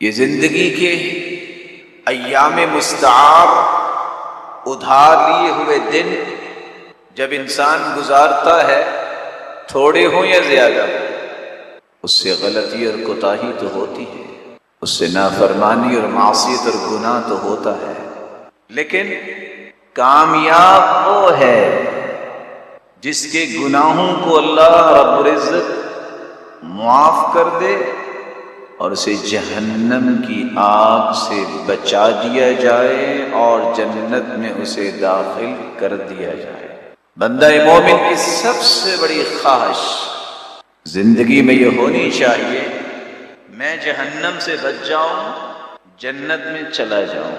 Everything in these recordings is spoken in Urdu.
یہ زندگی کے ایام مستعار ادھار لیے ہوئے دن جب انسان گزارتا ہے، تھوڑے ہوں یا زیادہ، اس سے غلطی اور کوتاہی تو ہوتی ہے، اس سے نافرمانی اور معصیت اور گناہ تو ہوتا ہے، لیکن کامیاب وہ ہے جس کے گناہوں کو اللہ رب العزت معاف کر دے اور اسے جہنم کی آگ سے بچا دیا جائے اور جنت میں اسے داخل کر دیا جائے۔ بندہ مومن کی سب سے بڑی خواہش زندگی میں یہ ہونی چاہیے، میں جہنم سے بچ جاؤں، جنت میں چلا جاؤں،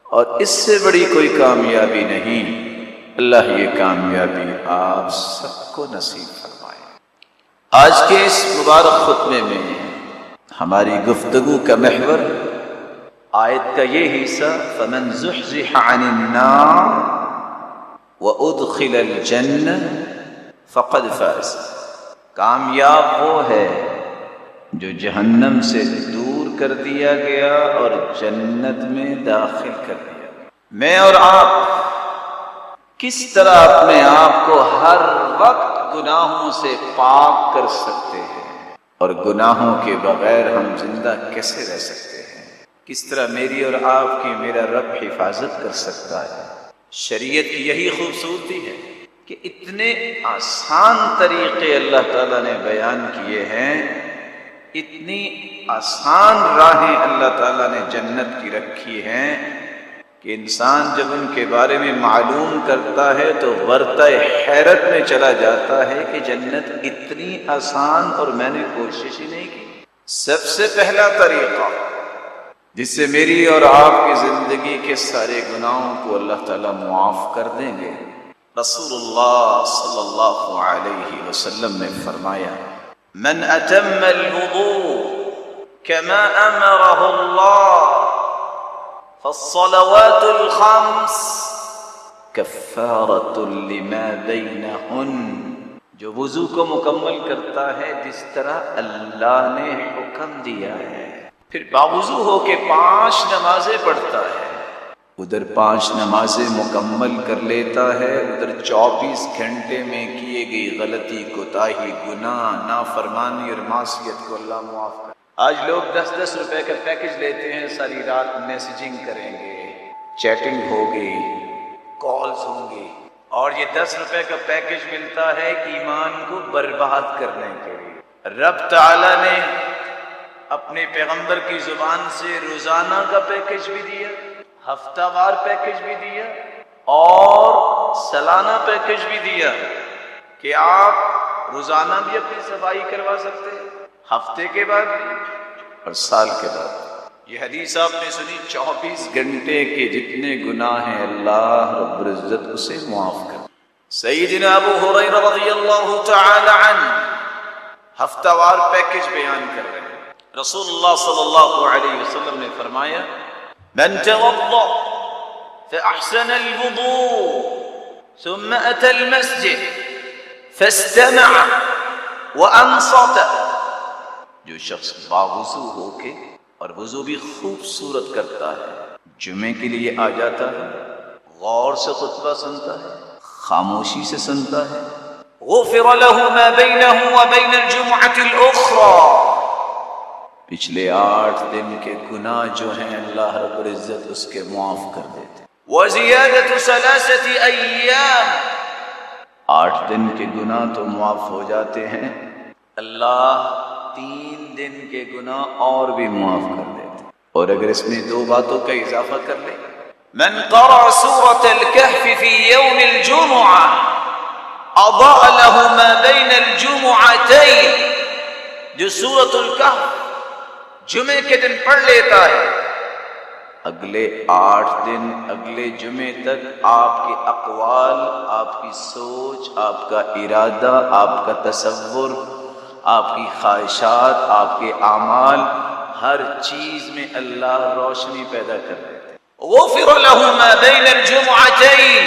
اور اس سے بڑی کوئی کامیابی نہیں۔ اللہ یہ کامیابی آپ سب کو نصیب فرمائے۔ آج کے اس مبارک خطبے میں ہماری گفتگو کا محور آیت کا یہ حصہ فَمَنْ زُحْزِحَ عَنِ النَّارِ وَأُدْخِلَ الْجَنَّةَ فَقَدْ فَازَ۔ کامیاب وہ ہے جو جہنم سے دور کر دیا گیا اور جنت میں داخل کر دیا گیا۔ میں اور آپ کس طرح اپنے آپ کو ہر وقت گناہوں سے پاک کر سکتے ہیں اور گناہوں کے بغیر ہم زندہ کیسے رہ سکتے ہیں؟ کس طرح میری اور آپ کی میرا رب حفاظت کر سکتا ہے؟ شریعت کی یہی خوبصورتی ہے کہ اتنے آسان طریقے اللہ تعالیٰ نے بیان کیے ہیں، اتنی آسان راہیں اللہ تعالیٰ نے جنت کی رکھی ہیں کہ انسان جب ان کے بارے میں معلوم کرتا ہے تو ورطہ حیرت میں چلا جاتا ہے کہ جنت اتنی آسان اور میں نے کوشش ہی نہیں کی۔ سب سے پہلا طریقہ جس سے میری اور آپ کی زندگی کے سارے گناہوں کو اللہ تعالیٰ معاف کر دیں گے، رسول اللہ صلی اللہ علیہ وسلم نے فرمایا من اتم الوضوء كما امرہ اللہ فالصلوات الخمس کفارۃ لما بینہن، جو وضو کو مکمل کرتا ہے جس طرح اللہ نے حکم دیا ہے، پھر باوضو ہو کے 5 نمازیں پڑھتا ہے، ادھر 5 نمازیں مکمل کر لیتا ہے، ادھر 24 گھنٹے میں کیے گئی غلطی، کوتاہی، گناہ، نافرمانی اور معصیت کو اللہ معاف کر۔ آج لوگ 10-10 روپے کا پیکج لیتے ہیں، ساری رات میسیجنگ کریں گے، چیٹنگ ہوگی، کالز ہوں گی، اور یہ 10 روپے کا پیکج ملتا ہے ایمان کو برباد کرنے کے لیے۔ رب تعالی نے اپنے پیغمبر کی زبان سے روزانہ کا پیکج بھی دیا، ہفتہ وار پیکج بھی دیا اور سالانہ پیکج بھی دیا کہ آپ روزانہ بھی اپنی صفائی کروا سکتے ہیں، ہفتے کے بعد بھی اور سال کے بعد۔ یہ حدیث آپ نے سنی، 24 گھنٹے کے جتنے گناہ ہیں اللہ رب العزت اسے معاف کر۔ سیدنا ابو ہریرہ رضی اللہ تعالی عنہ ہفتہ وار پیکج بیان کر رہے ہیں۔ رسول اللہ صلی اللہ علیہ وسلم نے فرمایا من توضأ فأحسن الوضوء ثم أتى المسجد فاستمع وأنصت، جو شخص باوضو ہو کے اور وضو بھی خوبصورت کرتا ہے، جمعے کے لیے آ جاتا ہے، غور سے خطبہ سنتا ہے، خاموشی سے سنتا ہے، غفر له ما بينه وبين الجمعة الأخرى، پچھلے 8 دن کے گناہ جو ہیں اللہ رب العزت اس کے معاف کر دیتے۔ وزیادة 3 أيام، 8 دن کے گناہ تو معاف ہو جاتے ہیں، اللہ 3 دن کے گناہ اور بھی معاف کر دیتے، اور اگر اس میں 2 باتوں کا اضافہ کر لیں، من قرأ سورة الكهف في يوم الجمعة أضاء له ما بين الجمعتين، جو سورة الكهف جمعے کے دن پڑھ لیتا ہے، اگلے 8 دن اگلے جمعے تک آپ کے اقوال، آپ کی سوچ، آپ کا ارادہ، آپ کا تصور، آپ کی خواہشات، آپ کے اعمال، ہر چیز میں اللہ روشنی پیدا کر دیتے۔ غفر له ما بين الجمعتين،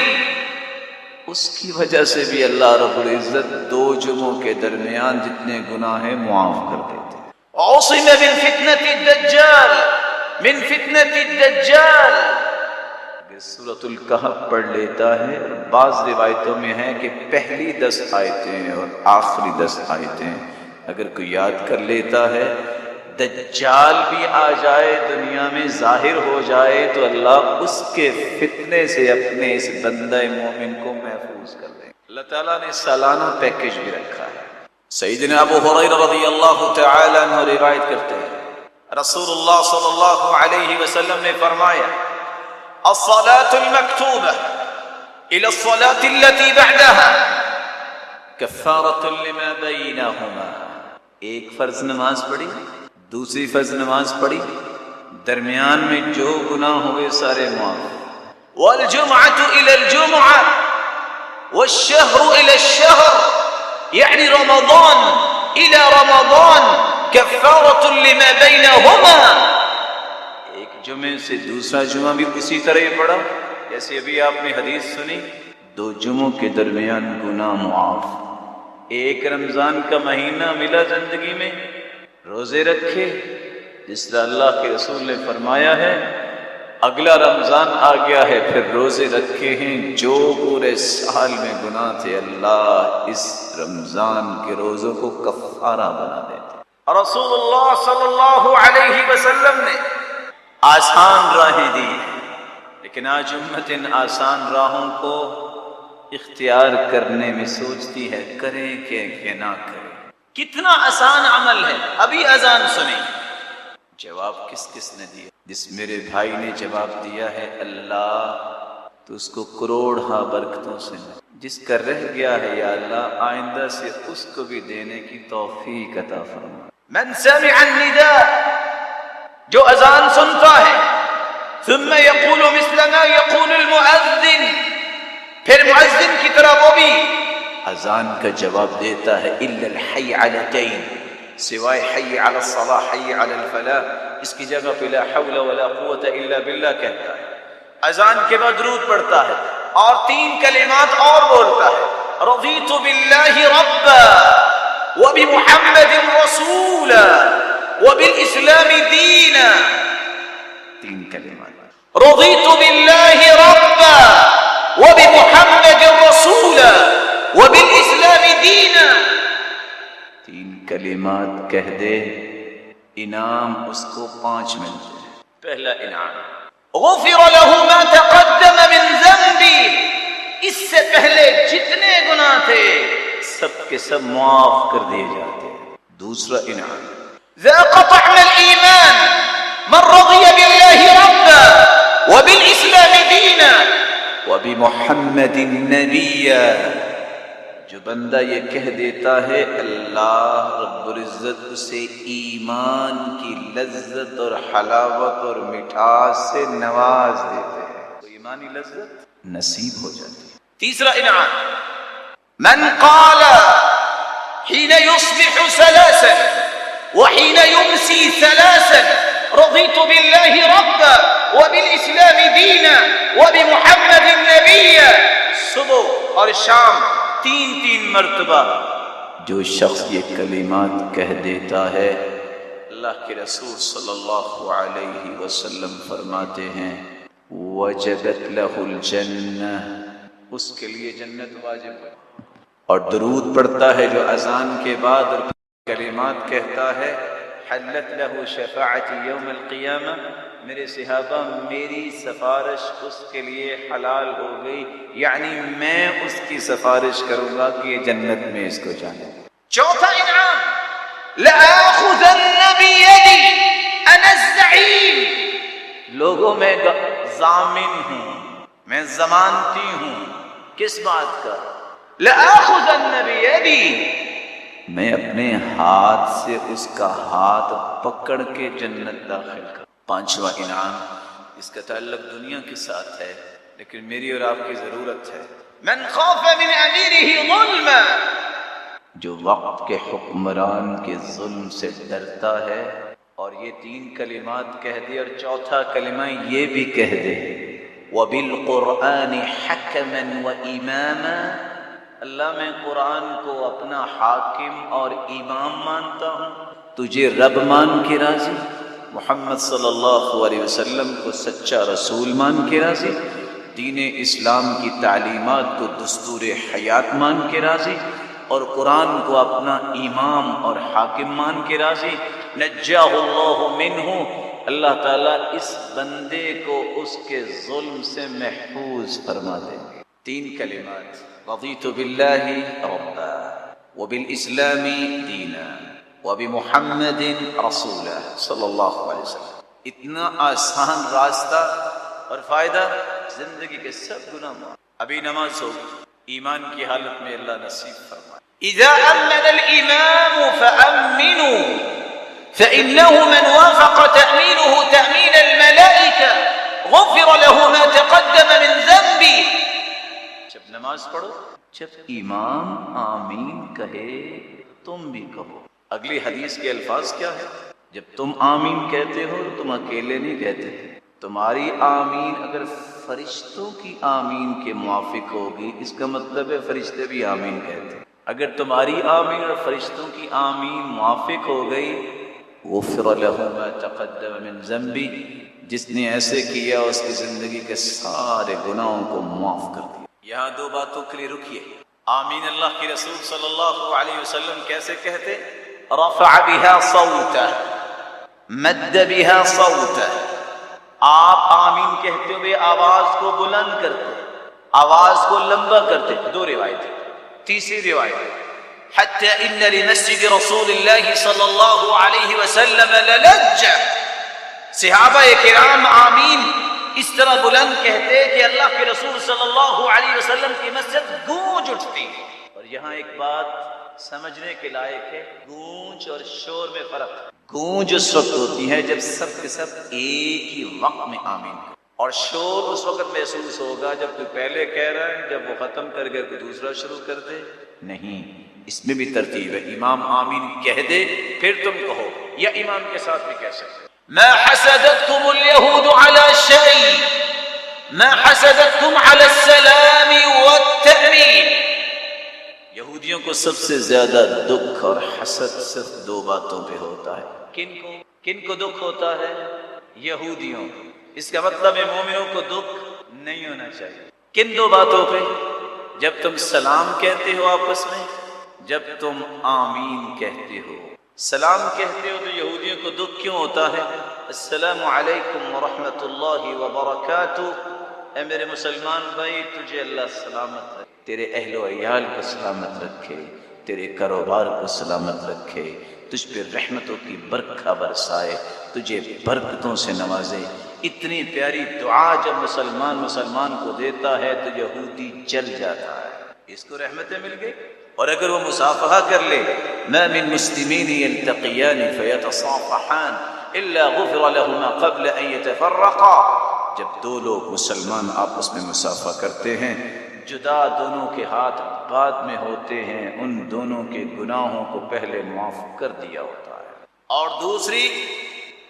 اس کی وجہ سے بھی اللہ رب العزت 2 جمعوں کے درمیان جتنے گناہ ہیں معاف کر دیتے۔ عصم من فتنة الدجال، من فتنة الدجال. اگر سورۃ الکہف پڑھ لیتا ہے، اور بعض روایتوں میں ہے کہ پہلی 10 آیتیں اور آخری 10 آیتیں اگر کوئی یاد کر لیتا ہے، دجال بھی آ جائے دنیا میں ظاہر ہو جائے تو اللہ اس کے فتنے سے اپنے اس بندہ مومن کو محفوظ کر دے. اللہ تعالیٰ نے سالانہ پیکج بھی رکھا ہے. سیدنا ابو ہریرہ رضی اللہ تعالی عنہ روایت کرتے ہیں، رسول اللہ صلی اللہ علیہ وسلم نے فرمایا، الصلاة المکتوبہ الى الصلاة التي بعدها کفارۃ لما بینہما. ایک فرض نماز پڑھی، دوسری فرض نماز پڑھی، درمیان میں جو گناہ ہوئے سارے معاف. والجمعة الى الجمعة والشهر الى الشهر یعنی رمضان الى رمضان کفارۃ لما بینہما. ایک جمعے سے دوسرا جمعہ بھی اسی طرح ہی پڑھا جیسے ابھی آپ نے حدیث سنی، 2 جمعوں کے درمیان گناہ معاف. ایک رمضان کا مہینہ ملا زندگی میں، روزے رکھے جس طرح اللہ کے رسول نے فرمایا ہے، اگلا رمضان آ گیا ہے پھر روزے رکھے ہیں، جو پورے سال میں گناہ تھے اللہ اس رمضان کے روزوں کو کفارہ بنا دیتے. اور رسول اللہ صلی اللہ علیہ وسلم نے آسان راہیں دی، لیکن آج امت ان آسان راہوں کو اختیار کرنے میں سوچتی ہے کریں کہ نہ کریں. کتنا آسان عمل ہے. ابھی اذان سنیں، جواب کس کس نے دیا؟ جس میرے بھائی نے جواب دیا ہے اللہ تو اس کو کروڑ ہاں برکتوں سے. جس کا رہ گیا ہے یا اللہ آئندہ سے اس کو بھی دینے کی توفیق عطا فرما. من سمع النداء، جو اذان سنتا ہے، ثم يقول مثل ما يقول المؤذن، پھر مؤذن کی طرح وہ بھی اذان کا جواب دیتا ہے، الا الحي علتين، سوائے حی علی الصلاح حی علی الفلاح، اس کی جگہ پہ لا حول ولا قوت الا باللہ کہتا ہے. اذان کے بعد درود پڑھتا ہے اور 3 کلمات اور بولتا ہے، رضیت باللہ ربا وبمحمد رسولا وبالاسلام دینا. 3 کلمات، رضیت باللہ ربا وبمحمد رسولا وبالاسلام دینا. 3 کلمات کہہ دے، انعام اس کو 5 ملتے ہیں. پہلا انعام، غفر له ما تقدم من ذنبی، اس سے پہلے جتنے گناہ تھے سب کے سب معاف کر دیے جاتے ہیں. دوسرا انعام، ذاق طعم الایمان من رضی باللہ ربا وبالاسلام دینا وبمحمد نبیا. جو بندہ یہ کہہ دیتا ہے اللہ رب العزت اسے ایمان کی لذت اور حلاوت اور مٹھاس سے نواز دیتے ہیں، تو ایمانی لذت نصیب ہو جاتی ہے. تیسرا انعام، من قال حين يصبح 3 وحين يمسي 3 رضيت بالله ربا وبالاسلام دینا وبمحمد نبیا. صبح اور شام 3 مرتبہ جو شخص یہ کلمات کہہ دیتا ہے، اللہ کے رسول صلی اللہ علیہ وسلم فرماتے ہیں وجبت له الجنہ، اس کے لیے جنت واجب ہے. اور درود پڑھتا ہے جو اذان کے بعد اور کلمات کہتا ہے، حلت له شفاعتی یوم القیامہ، میرے صحابہ میری سفارش اس کے لیے حلال ہو گئی، یعنی میں اس کی سفارش کروں گا کہ یہ جنت میں اس کو جانے. چوتھا انعام، لآخذن بیدی انا الزعیم، لوگوں میں ضامن ہوں، میں ضمانتی ہوں. کس بات کا؟ لآخذن بیدی، میں اپنے ہاتھ سے اس کا ہاتھ پکڑ کے جنت داخل کر. 5واں انعام، اس کا تعلق دنیا کے ساتھ ہے لیکن میری اور آپ کی ضرورت ہے. من خاف من امیرہ ظلما، جو وقت کے حکمران کے ظلم سے ڈرتا ہے اور یہ 3 کلمات کہہ دے اور چوتھا کلمہ یہ بھی کہہ دے، وبالقرآن حکما واماما، اللہ میں قرآن کو اپنا حاکم اور امام مانتا ہوں، تجھے رب مان کے راضی، محمد صلی اللہ علیہ وسلم کو سچا رسول مان کے راضی، دین اسلام کی تعلیمات کو دستور حیات مان کے راضی، اور قرآن کو اپنا امام اور حاکم مان کے راضی، نجاہ اللہ منہ، اللہ تعالیٰ اس بندے کو اس کے ظلم سے محفوظ فرما دیں گے۔ 3 کلمات، رضیت باللہ ربا وبالاسلام دینا وبمحمد رسولا صلی اللہ علیہ وسلم۔ اتنا آسان راستہ اور فائدہ، زندگی کے سب گناہ معاف۔ ابھی نماز ہو، ایمان کی حالت میں اللہ نصیب فرمائے۔ اذا امن الامام فامنوا فانه من وافق تامينه تامين الملائكه غفر له ما تقدم من ذنبه۔ جب نماز پڑھو، جب امام آمین کہے تم بھی کہو۔ اگلی حدیث کے الفاظ کیا ہے؟ جب تم آمین کہتے ہو تم اکیلے نہیں کہتے، تمہاری آمین اگر فرشتوں کی آمین کے موافق ہوگی، اس کا مطلب ہے فرشتے بھی آمین کہتے ہیں۔ اگر تمہاری آمین اور فرشتوں کی آمین موافق ہو گئی، غفر له ما تقدم من ذنبی، جس نے ایسے کیا اس کی زندگی کے سارے گناہوں کو معاف کر دیا۔ یہاں 2 باتوں کے لیے رکیے۔ آمین اللہ کے رسول صلی اللہ علیہ وسلم کیسے کہتے؟ رفع بها صوتہ، مد بها صوتہ۔ آپ آمین کہتے ہوئے آواز کو بلند کرتے، آواز کو لمبا کرتے۔ 2 روایتیں۔ تیسری روایت، حتی ان لمسجد رسول اللہ صلی اللہ علیہ وسلم للجہ، صحابہ کرام آمین اس طرح بلند کہتے کہ اللہ کے رسول صلی اللہ علیہ وسلم کی مسجد گونج اٹھتی۔ اور یہاں ایک بات سمجھنے کے لائق ہے، گونج اور شور میں فرق۔ گونج اس وقت ہوتی ہے جب سب کے سب ایک ہی وقت میں آمین، اور شور اس وقت محسوس ہوگا جب کوئی پہلے کہہ رہا ہے، جب وہ ختم کر کے کوئی دوسرا شروع کر دے۔ نہیں، اس میں بھی ترتیب ہے۔ امام آمین کہہ دے پھر تم کہو، یا امام کے ساتھ بھی کہہ سکتے۔ ما حسدتكم اليهود على شيء ما حسدتكم على السلام والتأمين۔ یہودیوں کو سب سے زیادہ دکھ اور حسد صرف 2 باتوں پہ ہوتا ہے۔ کن کو دکھ ہوتا ہے؟ یہودیوں کو۔ اس کا مطلب ہے مومنوں کو دکھ نہیں ہونا چاہیے۔ کن 2 باتوں پہ؟ جب تم سلام کہتے ہو آپس میں، جب تم آمین کہتے ہو۔ سلام کہتے ہو تو یہودیوں کو دکھ کیوں ہوتا ہے؟ السلام علیکم ورحمۃ اللہ وبرکاتہ۔ اے میرے مسلمان بھائی، تجھے اللہ سلامت رکھے، تیرے اہل و عیال کو سلامت رکھے، تیرے کاروبار کو سلامت رکھے، تجھ پہ رحمتوں کی برکھا برسائے، تجھے برکتوں سے نوازے۔ اتنی پیاری دعا جب مسلمان کو دیتا ہے تو یہودی جل جاتا ہے، اس کو رحمتیں مل گئی۔ اور اگر وہ مصافحہ کر لے، ما من مسلمین یلتقیان فیتصافحان الا غفر لهما قبل ان يتفرقا۔ جب 2 لوگ مسلمان آپس میں مصافحہ کرتے ہیں، جدا دونوں کے ہاتھ بعد میں ہوتے ہیں، ان دونوں کے گناہوں کو پہلے معاف کر دیا ہوتا ہے۔ اور دوسری،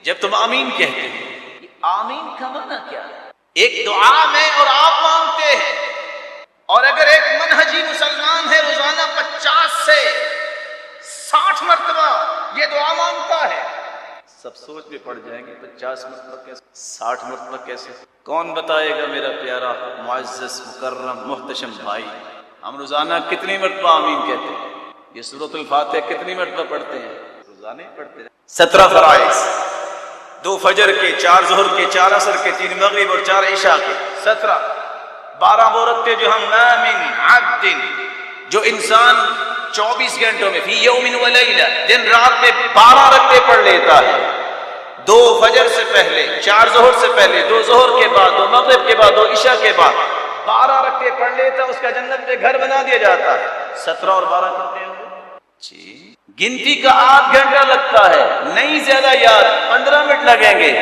جب تم آمین کہتے ہیں، آمین کا معنی کیا ہے؟ ایک دعا میں اور آپ مانگتے ہیں، اور اگر ایک منہجی مسلمان ہے روزانہ 50 سے 60 مرتبہ یہ دعا مانگتا ہے، سب سوچ میں پڑ جائیں گے 50 مرتبہ کیسے، 60 مرتبہ کیسے؟ کون بتائے گا میرا پیارا معزز مکرم محتشم بھائی؟ ہم روزانہ کتنی مرتبہ آمین کہتے ہیں؟ یہ سورۃ الفاتحہ کتنی مرتبہ پڑھتے ہیں؟ روزانہ ہی پڑھتے ہیں۔ 17 فرائض، 2 فجر کے، 4 ظہر کے، 4 عصر کے، 3 مغرب اور 4 عشاء کے، 17۔ 12 وہ رکھتے جو ہم ما من عبد، جو انسان 24 گھنٹوں میں، فی یوم و لیلہ، دن رات میں 12 رکعتیں پڑھ لیتا ہے، 2 فجر سے پہلے، 4 ظہر سے پہلے، 2 ظہر کے بعد، 2 مغرب کے بعد، 2 عشاء کے بعد 12 رکعتیں پڑھ لیتا ہے، اس کا جنت میں گھر بنا دیا جاتا ہے۔ 17 اور 12 کرتے ہیں جی، گنتی کا 8 گھنٹہ لگتا ہے، نہیں زیادہ یاد، 15 منٹ لگیں گے۔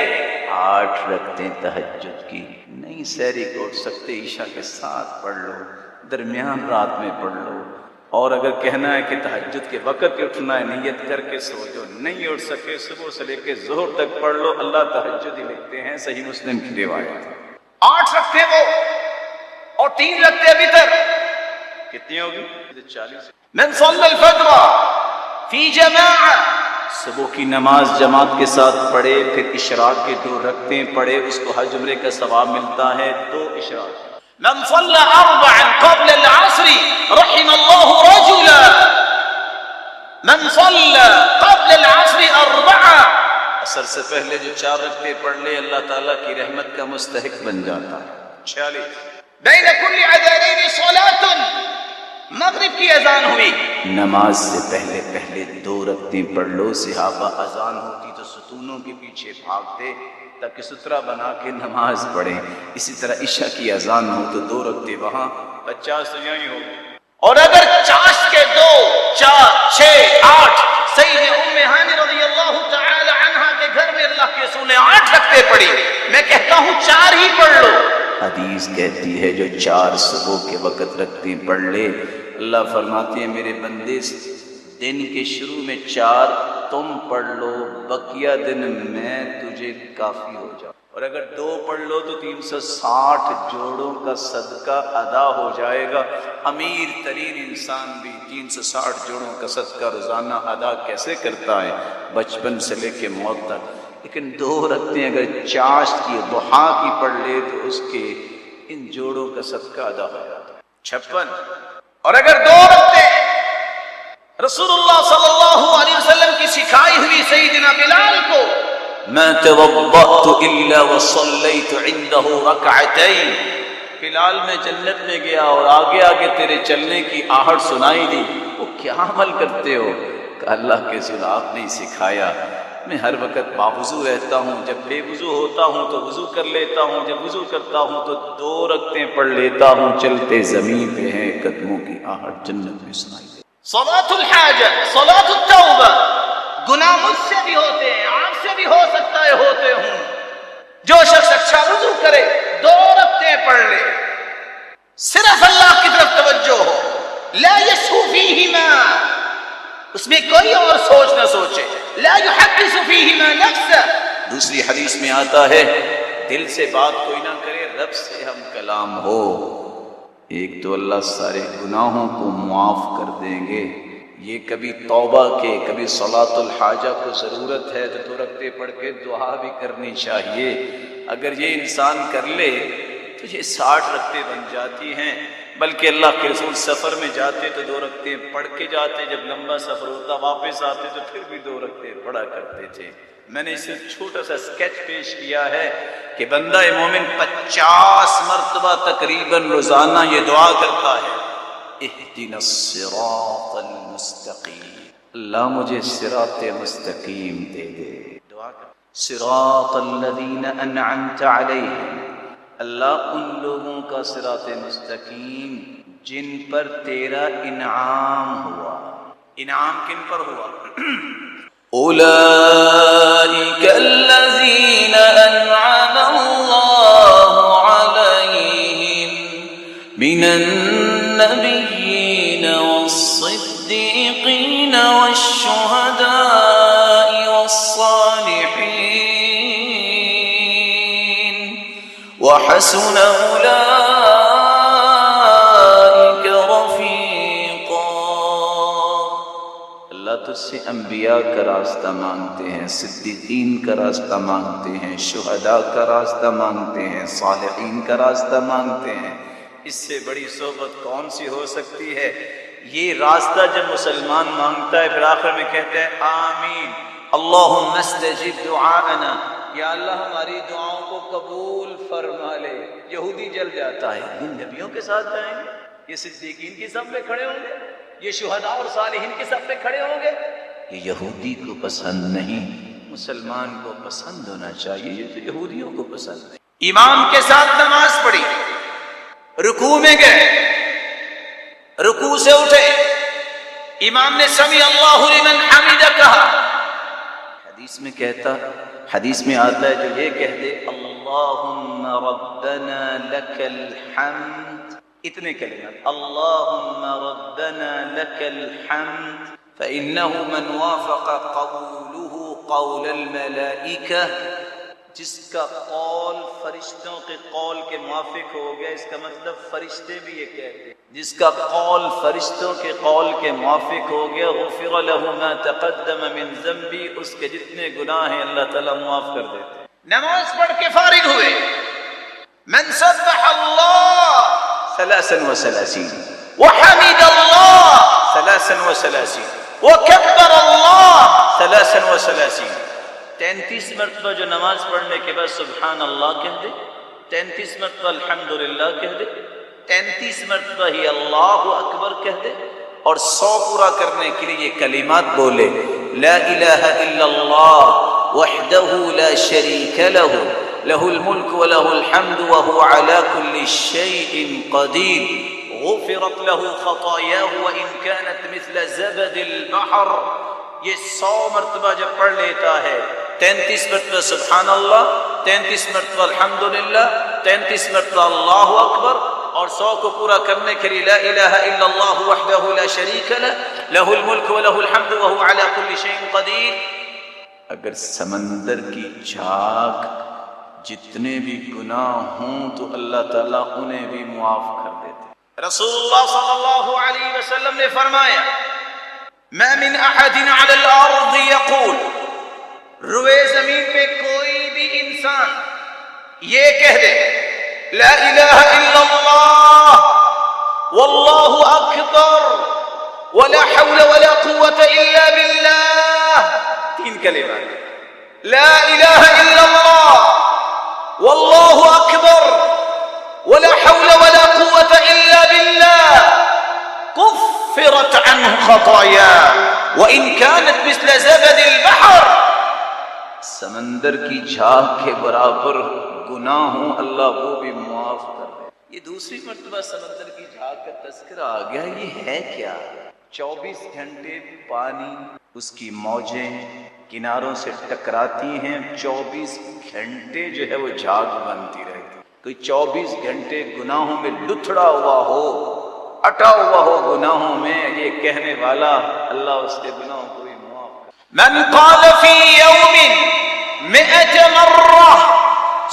8 رکعتیں تہجد کی، نہیں سحری کو اٹھ سکتے، عشاء کے ساتھ پڑھ لو، درمیان رات میں پڑھ لو، اور اگر کہنا ہے کہ تہجد کے وقت پہ اٹھنا ہے، نیت کر کے سو جو نہیں اٹھ سکے صبح سے لے کے ظہر تک پڑھ لو، اللہ تہجد ہی لکھتے ہیں، صحیح مسلم کی روایت۔ 8 رکھتے وہ اور 3 رکھتے وتر، کتنی ہوگی؟ 40۔ من صلی الفجر فی جماعہ، صبح کی نماز جماعت کے ساتھ پڑھے، پھر اشراق کے 2 رکعتیں پڑھے، اس کو حج عمرے کا ثواب ملتا ہے 2 اشراق۔ من صلى 4 قبل العصر رحم الله رجلا، من صلى قبل العصر 4، عصر سے پہلے جو 4 رکعتیں پڑھ لے اللہ تعالیٰ کی رحمت کا مستحق بن جاتا ہے۔ 46 بین کل اذانین صلاۃ، مغرب کی اذان ہوئی، نماز سے پہلے 2 رکعتیں پڑھ لو۔ صحابہ اذان ہوتی تو ستونوں کے پیچھے بھاگتے تاکہ سترہ بنا کے نماز پڑھیں۔ اسی طرح عشاء کی اذان ہو تو 2 رکعتیں وہاں، 50 تو یہیں ہو۔ اور اگر چاشت کے 2، 4، 6، 8، سید ام ہانی رضی اللہ تعالی عنہا کے گھر میں اللہ کے رسول نے 8 رکعتیں پڑھی، میں کہتا ہوں 4 ہی پڑھ لو۔ حدیث کہتی ہے جو 4 صبح کے وقت رکعتیں پڑھ لے، اللہ فرماتے ہیں میرے بندے دن کے شروع میں 4 تم پڑھ لو، بقیہ دن میں تجھے کافی ہو جاؤ۔ اور اگر 2 پڑھ لو تو 360 جوڑوں کا صدقہ ادا ہو جائے گا۔ امیر ترین انسان بھی 360 جوڑوں کا صدقہ روزانہ ادا کیسے کرتا ہے، بچپن سے لے کے موت تک؟ لیکن 2 رکعتیں اگر چاشت کی ضحیٰ کی پڑھ لے تو اس کے ان جوڑوں کا صدقہ ادا ہو جاتا ہے۔ 56 اور اگر 2 رکعتیں رسول اللہ صلی اللہ علیہ وسلم کی سکھائی ہوئی سیدنا بلال کو، ما توضأت الا وصليت عنده ركعتين، بلال میں جنت میں گیا اور آگے آگے تیرے چلنے کی آہٹ سنائی دی، وہ کیا عمل کرتے ہو؟ کہ اللہ کے رسول آپ نے سکھایا، میں ہر وقت باوضو رہتا ہوں، جب بے وضو ہوتا ہوں تو وضو کر لیتا ہوں، جب وضو کرتا ہوں تو 2 رکعتیں پڑھ لیتا ہوں، چلتے زمین پہ ہیں قدموں کی آہٹ جنت میں سنائی دے۔ صلاۃ الحاجہ، صلاۃ التوبہ، گناہ مجھ سے بھی ہوتے ہیں، آپ سے بھی ہو سکتا ہے ہوتے ہوں۔ جو شخص اچھا وضو کرے 2 رکعتیں پڑھ لے، صرف اللہ کی طرف توجہ ہو، لا یشغو فیہما، اس میں کوئی اور سوچ نہ سوچے، لا یحدث فیہما نفسہ۔ دوسری حدیث میں آتا ہے دل سے بات کوئی نہ کرے، رب سے ہم کلام ہو۔ ایک تو اللہ سارے گناہوں کو معاف کر دیں گے، یہ کبھی توبہ کے کبھی صلاۃ الحاجہ کو ضرورت ہے تو 2 رکعتیں پڑھ کے دعا بھی کرنی چاہیے۔ اگر یہ انسان کر لے تو یہ 60 رکعتیں بن جاتی ہیں۔ بلکہ اللہ کے رسول سفر میں جاتے تو 2 رکعتیں پڑھ کے جاتے، جب لمبا سفر ہوتا واپس آتے تو پھر بھی 2 رکعتیں پڑھا کرتے تھے۔ میں نے اسے چھوٹا سا اسکیچ پیش کیا ہے کہ بندہ مومن 50 مرتبہ تقریباً روزانہ یہ دعا کرتا ہے، اہدنا الصراط المستقیم، اللہ مجھے صراط مستقیم دے دے۔ دعا کر، صراط الذین انعمت علیہم، اللہ ان لوگوں کا صراط مستقیم جن پر تیرا انعام ہوا۔ انعام کن پر ہوا؟ اولئک الذین انعم اللہ علیہم من النبیین والصدیقین والشہداء والصالحین وحسن اولئک رفیقا۔ اللہ تجھ سے انبیاء کا راستہ مانگتے ہیں، صدیقین کا راستہ مانگتے ہیں، شہداء کا راستہ مانگتے ہیں، صالحین کا راستہ مانگتے ہیں۔ اس سے بڑی صحبت کون سی ہو سکتی ہے؟ یہ راستہ جب مسلمان مانگتا ہے پھر آخر میں کہتے ہیں آمین، اللہم استجب دعاءنا، یا اللہ ہماری دعاؤں کو قبول فرما لے۔ یہودی جل جاتا ہے، ان نبیوں کے ساتھ جائیں گے، یہ صدیقین کی صف پہ کھڑے ہوں گے، یہ شہداء اور صالحین کی صف پہ کھڑے ہوں گے۔ یہ یہودی کو پسند نہیں، مسلمان کو پسند ہونا چاہیے، یہ تو یہودیوں کو پسند نہیں۔ امام کے ساتھ نماز پڑھی، رکوع میں گئے، رکوع سے اٹھے، امام نے سمیع اللہ لمن حمدہ کہا، حدیث میں آتا ہے جو یہ کہہ دے اللہم ربنا لک الحمد، اتنے کلمات، اللہم ربنا لک الحمد فإنه من وافق قوله قول الملائکہ، جس کا قول فرشتوں کے قول کے موافق ہو گیا، اس کا مطلب فرشتے بھی یہ کہتے ہیں، جس کا قول فرشتوں کے قول کے موافق ہو گیا، غفر له ما تقدم من ذنبی، اس کے جتنے گناہ ہیں اللہ تعالیٰ معاف کر دیتے ہیں۔ نماز پڑھ کے فارغ ہوئے، من سبح اللہ 33 وحمد اللہ 33 وکبر اللہ 33، 33 مرتبہ جو نماز پڑھنے کے بعد سبحان اللہ کہہ دے، 33 مرتبہ الحمدللہ کہہ دے، 33 مرتبہ ہی اللہ اکبر کہہ دے، اور 100 پورا کرنے کے لیے یہ کلمات بولے، لا الہ الا اللہ وحدہ لا شریک لہ لہ الملک وله الحمد وهو على كل شيء قدير غفرت له خطاياه وإن كانت مثل زبد البحر۔ یہ 100 مرتبہ جب پڑھ لیتا ہے، 33 مرتبہ سبحان اللہ، 33 مرتبہ الحمدللہ، 33 مرتبہ اللہ اکبر، اور 100 کو پورا کرنے کے لیے لا الہ الا اللہ وحدہ لا شریک لہ لہ الملک وله الحمد وهو على كل شيء قدير۔ اگر سمندر کی جھاگ جتنے بھی گناہ ہوں تو اللہ تعالیٰ انہیں بھی معاف کر دیتے۔ رسول اللہ صلی اللہ علیہ وسلم نے فرمایا، ما من احد علی الارض یقول، روئے زمین پہ کوئی بھی انسان یہ کہہ دے لا الہ الا اللہ واللہ اکبر ولا حول ولا قوة الا باللہ، 3 کلمات، لا الہ الا اللہ واللہ اکبر ولا حول ولا قوة الا باللہ، کفرت عنہ خطایا وان كانت مثل زبد البحر، سمندر کی جھاگ کے برابر گناہ ہوں اللہ وہ بھی معاف کر دے۔ یہ دوسری مرتبہ سمندر کی جھاگ کا تذکرہ آ گیا، یہ ہے کیا؟ 24 گھنٹے پانی، اس کی موجیں کناروں سے ٹکراتی ہیں، 24 گھنٹے جو ہے وہ جھاگ بنتی رہتی۔ کوئی 24 گھنٹے گناہوں میں لتھڑا ہوا ہو، اٹا ہوا ہو گناہوں میں، یہ کہنے والا اللہ اس کے گناہوں کو بھی معاف کرے۔ من قال فی یوم 100 مرہ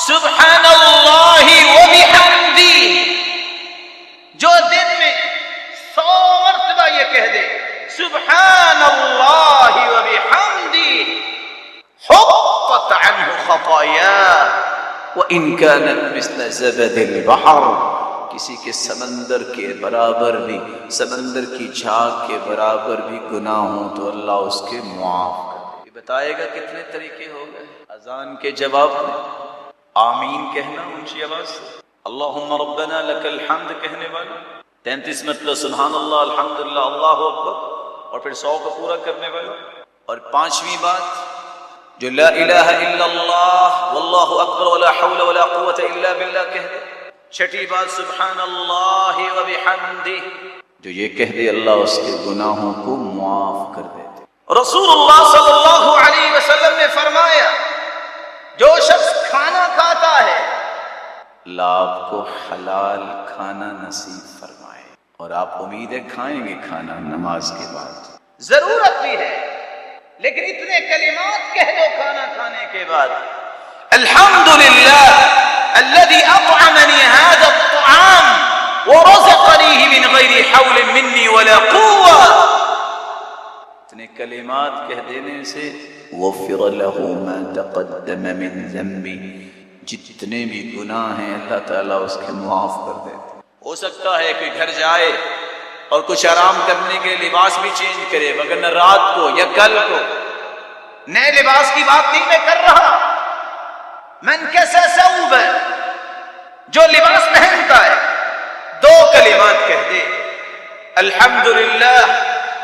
سبحان اللہ وبحمدہ، جو دن میں 100 مرتبہ یہ کہہ دے سبحان اللہ وبحمدہ، حطت عنہ خطایا وان كانت مثل زبد البحر، کسی کے سمندر کے برابر بھی، سمندر کی جھاگ کے برابر بھی گناہ ہوں تو اللہ اس کے معاف کر۔ یہ بتائے گا کتنے طریقے ہو گئے۔ اذان کے جواب میں آمین کہنا اونچی آواز سے، اللہم ربنا لک الحمد کہنے والا، 33 مرتبہ سبحان اللہ الحمدللہ اللہ اکبر، اور پھر 100 کو پورا کرنے والا، اور 5ویں بات جو لا الہ الا اللہ واللہ اکبر ولا حول ولا قوة الا باللہ کہہ دے، 6ٹھی بات سبحان اللہ وبحمدہ، جو یہ کہہ دے اللہ اس کے گناہوں کو معاف کر دیتے۔ رسول اللہ صلی اللہ علیہ وسلم نے فرمایا، جو شخص کھانا کھاتا ہے اللہ آپ کو حلال کھانا نصیب فرمائے، اور آپ امید ہے کھائیں گے کھانا نماز کے بعد، ضرورت بھی ہے، لیکن اتنے کلمات کہہ دو کھانا کھانے کے بعد، الحمدللہ الذي اطعمني هذا الطعام ورزقنيه من غير حول مني ولا قوة، اتنے کلمات کہہ دینے سے غفر له ما تقدم من ذنبی، جتنے بھی گناہ ہیں اللہ تعالیٰ اس کے معاف کر دیتے۔ ہو سکتا ہے کوئی گھر جائے اور کچھ آرام کرنے کے لباس بھی چینج کرے، وگرنہ رات کو یا کل کو نئے لباس کی بات نہیں میں کر رہا، من کسا ثوبا، جو لباس پہنتا ہے 2 کلمات کہہ دے، الحمدللہ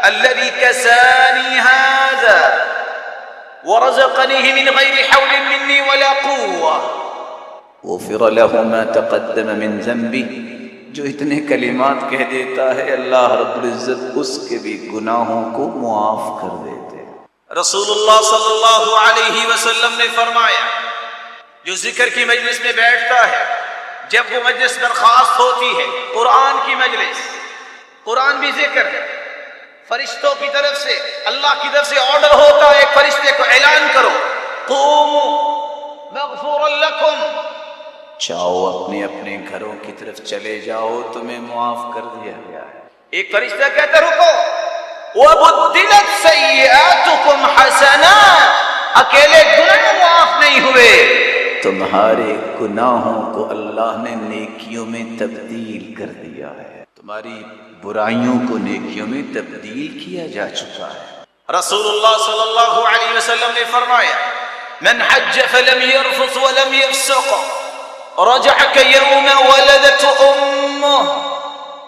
الذي كساني هذا ورزقنيه من غير حول مني ولا قوة غفر له ما تقدم من ذنبی، جو اتنے کلمات کہہ دیتا ہے اللہ رب العزت اس کے بھی گناہوں کو معاف کر دیتے۔ رسول اللہ صلی اللہ علیہ وسلم نے فرمایا، جو ذکر کی مجلس میں بیٹھتا ہے، جب وہ مجلس برخاست ہوتی ہے، قرآن کی مجلس، قرآن بھی ذکر ہے، فرشتوں کی طرف سے اللہ کی طرف سے آرڈر ہوتا ہے، ایک فرشتے کو اعلان کرو قوموا مغفورا لکم، چاہو اپنے اپنے گھروں کی طرف چلے جاؤ، تمہیں معاف کر دیا گیا ہے۔ ایک فرشتہ کہتا رکو، وَبُدِّلَتْ سَيِّئَاتُكُمْ حَسَنَاتٍ، اکیلے گناہ معاف نہیں ہوئے، تمہارے گناہوں کو اللہ نے نیکیوں میں تبدیل کر دیا ہے، تمہاری برائیوں کو نیکیوں میں تبدیل کیا جا چکا ہے۔ رسول اللہ صلی اللہ علیہ وسلم نے فرمایا، من حج فلم يرفث ولم يفسق رجع كيوم ولدت امه،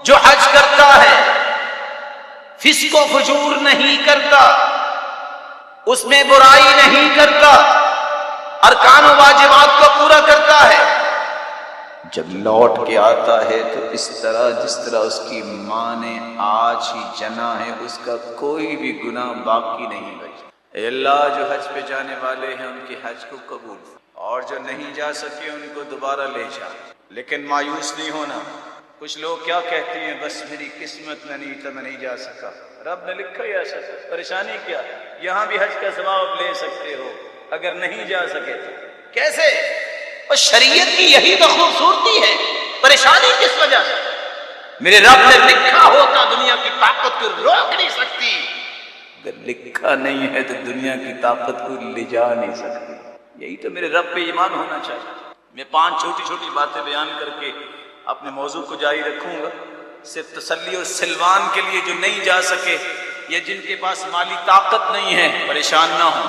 جو حج کرتا ہے فسق و فجور نہیں کرتا، اس میں برائی نہیں کرتا، ارکان و واجبات کو پورا کرتا ہے، جب لوٹ کے آتا ہے تو اس طرح جس طرح اس کی ماں نے آج ہی جنا ہے، اس کا کوئی بھی گناہ باقی نہیں بچا۔ اے اللہ، جو حج پہ جانے والے ہیں ان کے حج کو قبول، اور جو نہیں جا سکے ان کو دوبارہ لے جا، لیکن مایوس نہیں ہونا۔ کچھ لوگ کیا کہتے ہیں، بس میری قسمت میں نہیں تھا، میں نہیں جا سکا، رب نے لکھا ہی ایسا، پریشانی کیا؟ یہاں بھی حج کا ثواب لے سکتے ہو اگر نہیں جا سکے تو۔ کیسے؟ اور شریعت کی یہی تو خوبصورتی ہے، پریشانی کس وجہ سے؟ میرے رب نے لکھا ہوتا دنیا کی طاقت کو روک نہیں سکتی، اگر لکھا نہیں ہے تو دنیا کی طاقت کو لے جا نہیں سکتی۔ یہی تو میرے رب پہ ایمان ہونا چاہیے۔ میں 5 چھوٹی چھوٹی باتیں بیان کر کے اپنے موضوع کو جاری رکھوں گا، صرف تسلی اور سلوان کے لیے جو نہیں جا سکے یا جن کے پاس مالی طاقت نہیں ہے پریشان نہ ہوں۔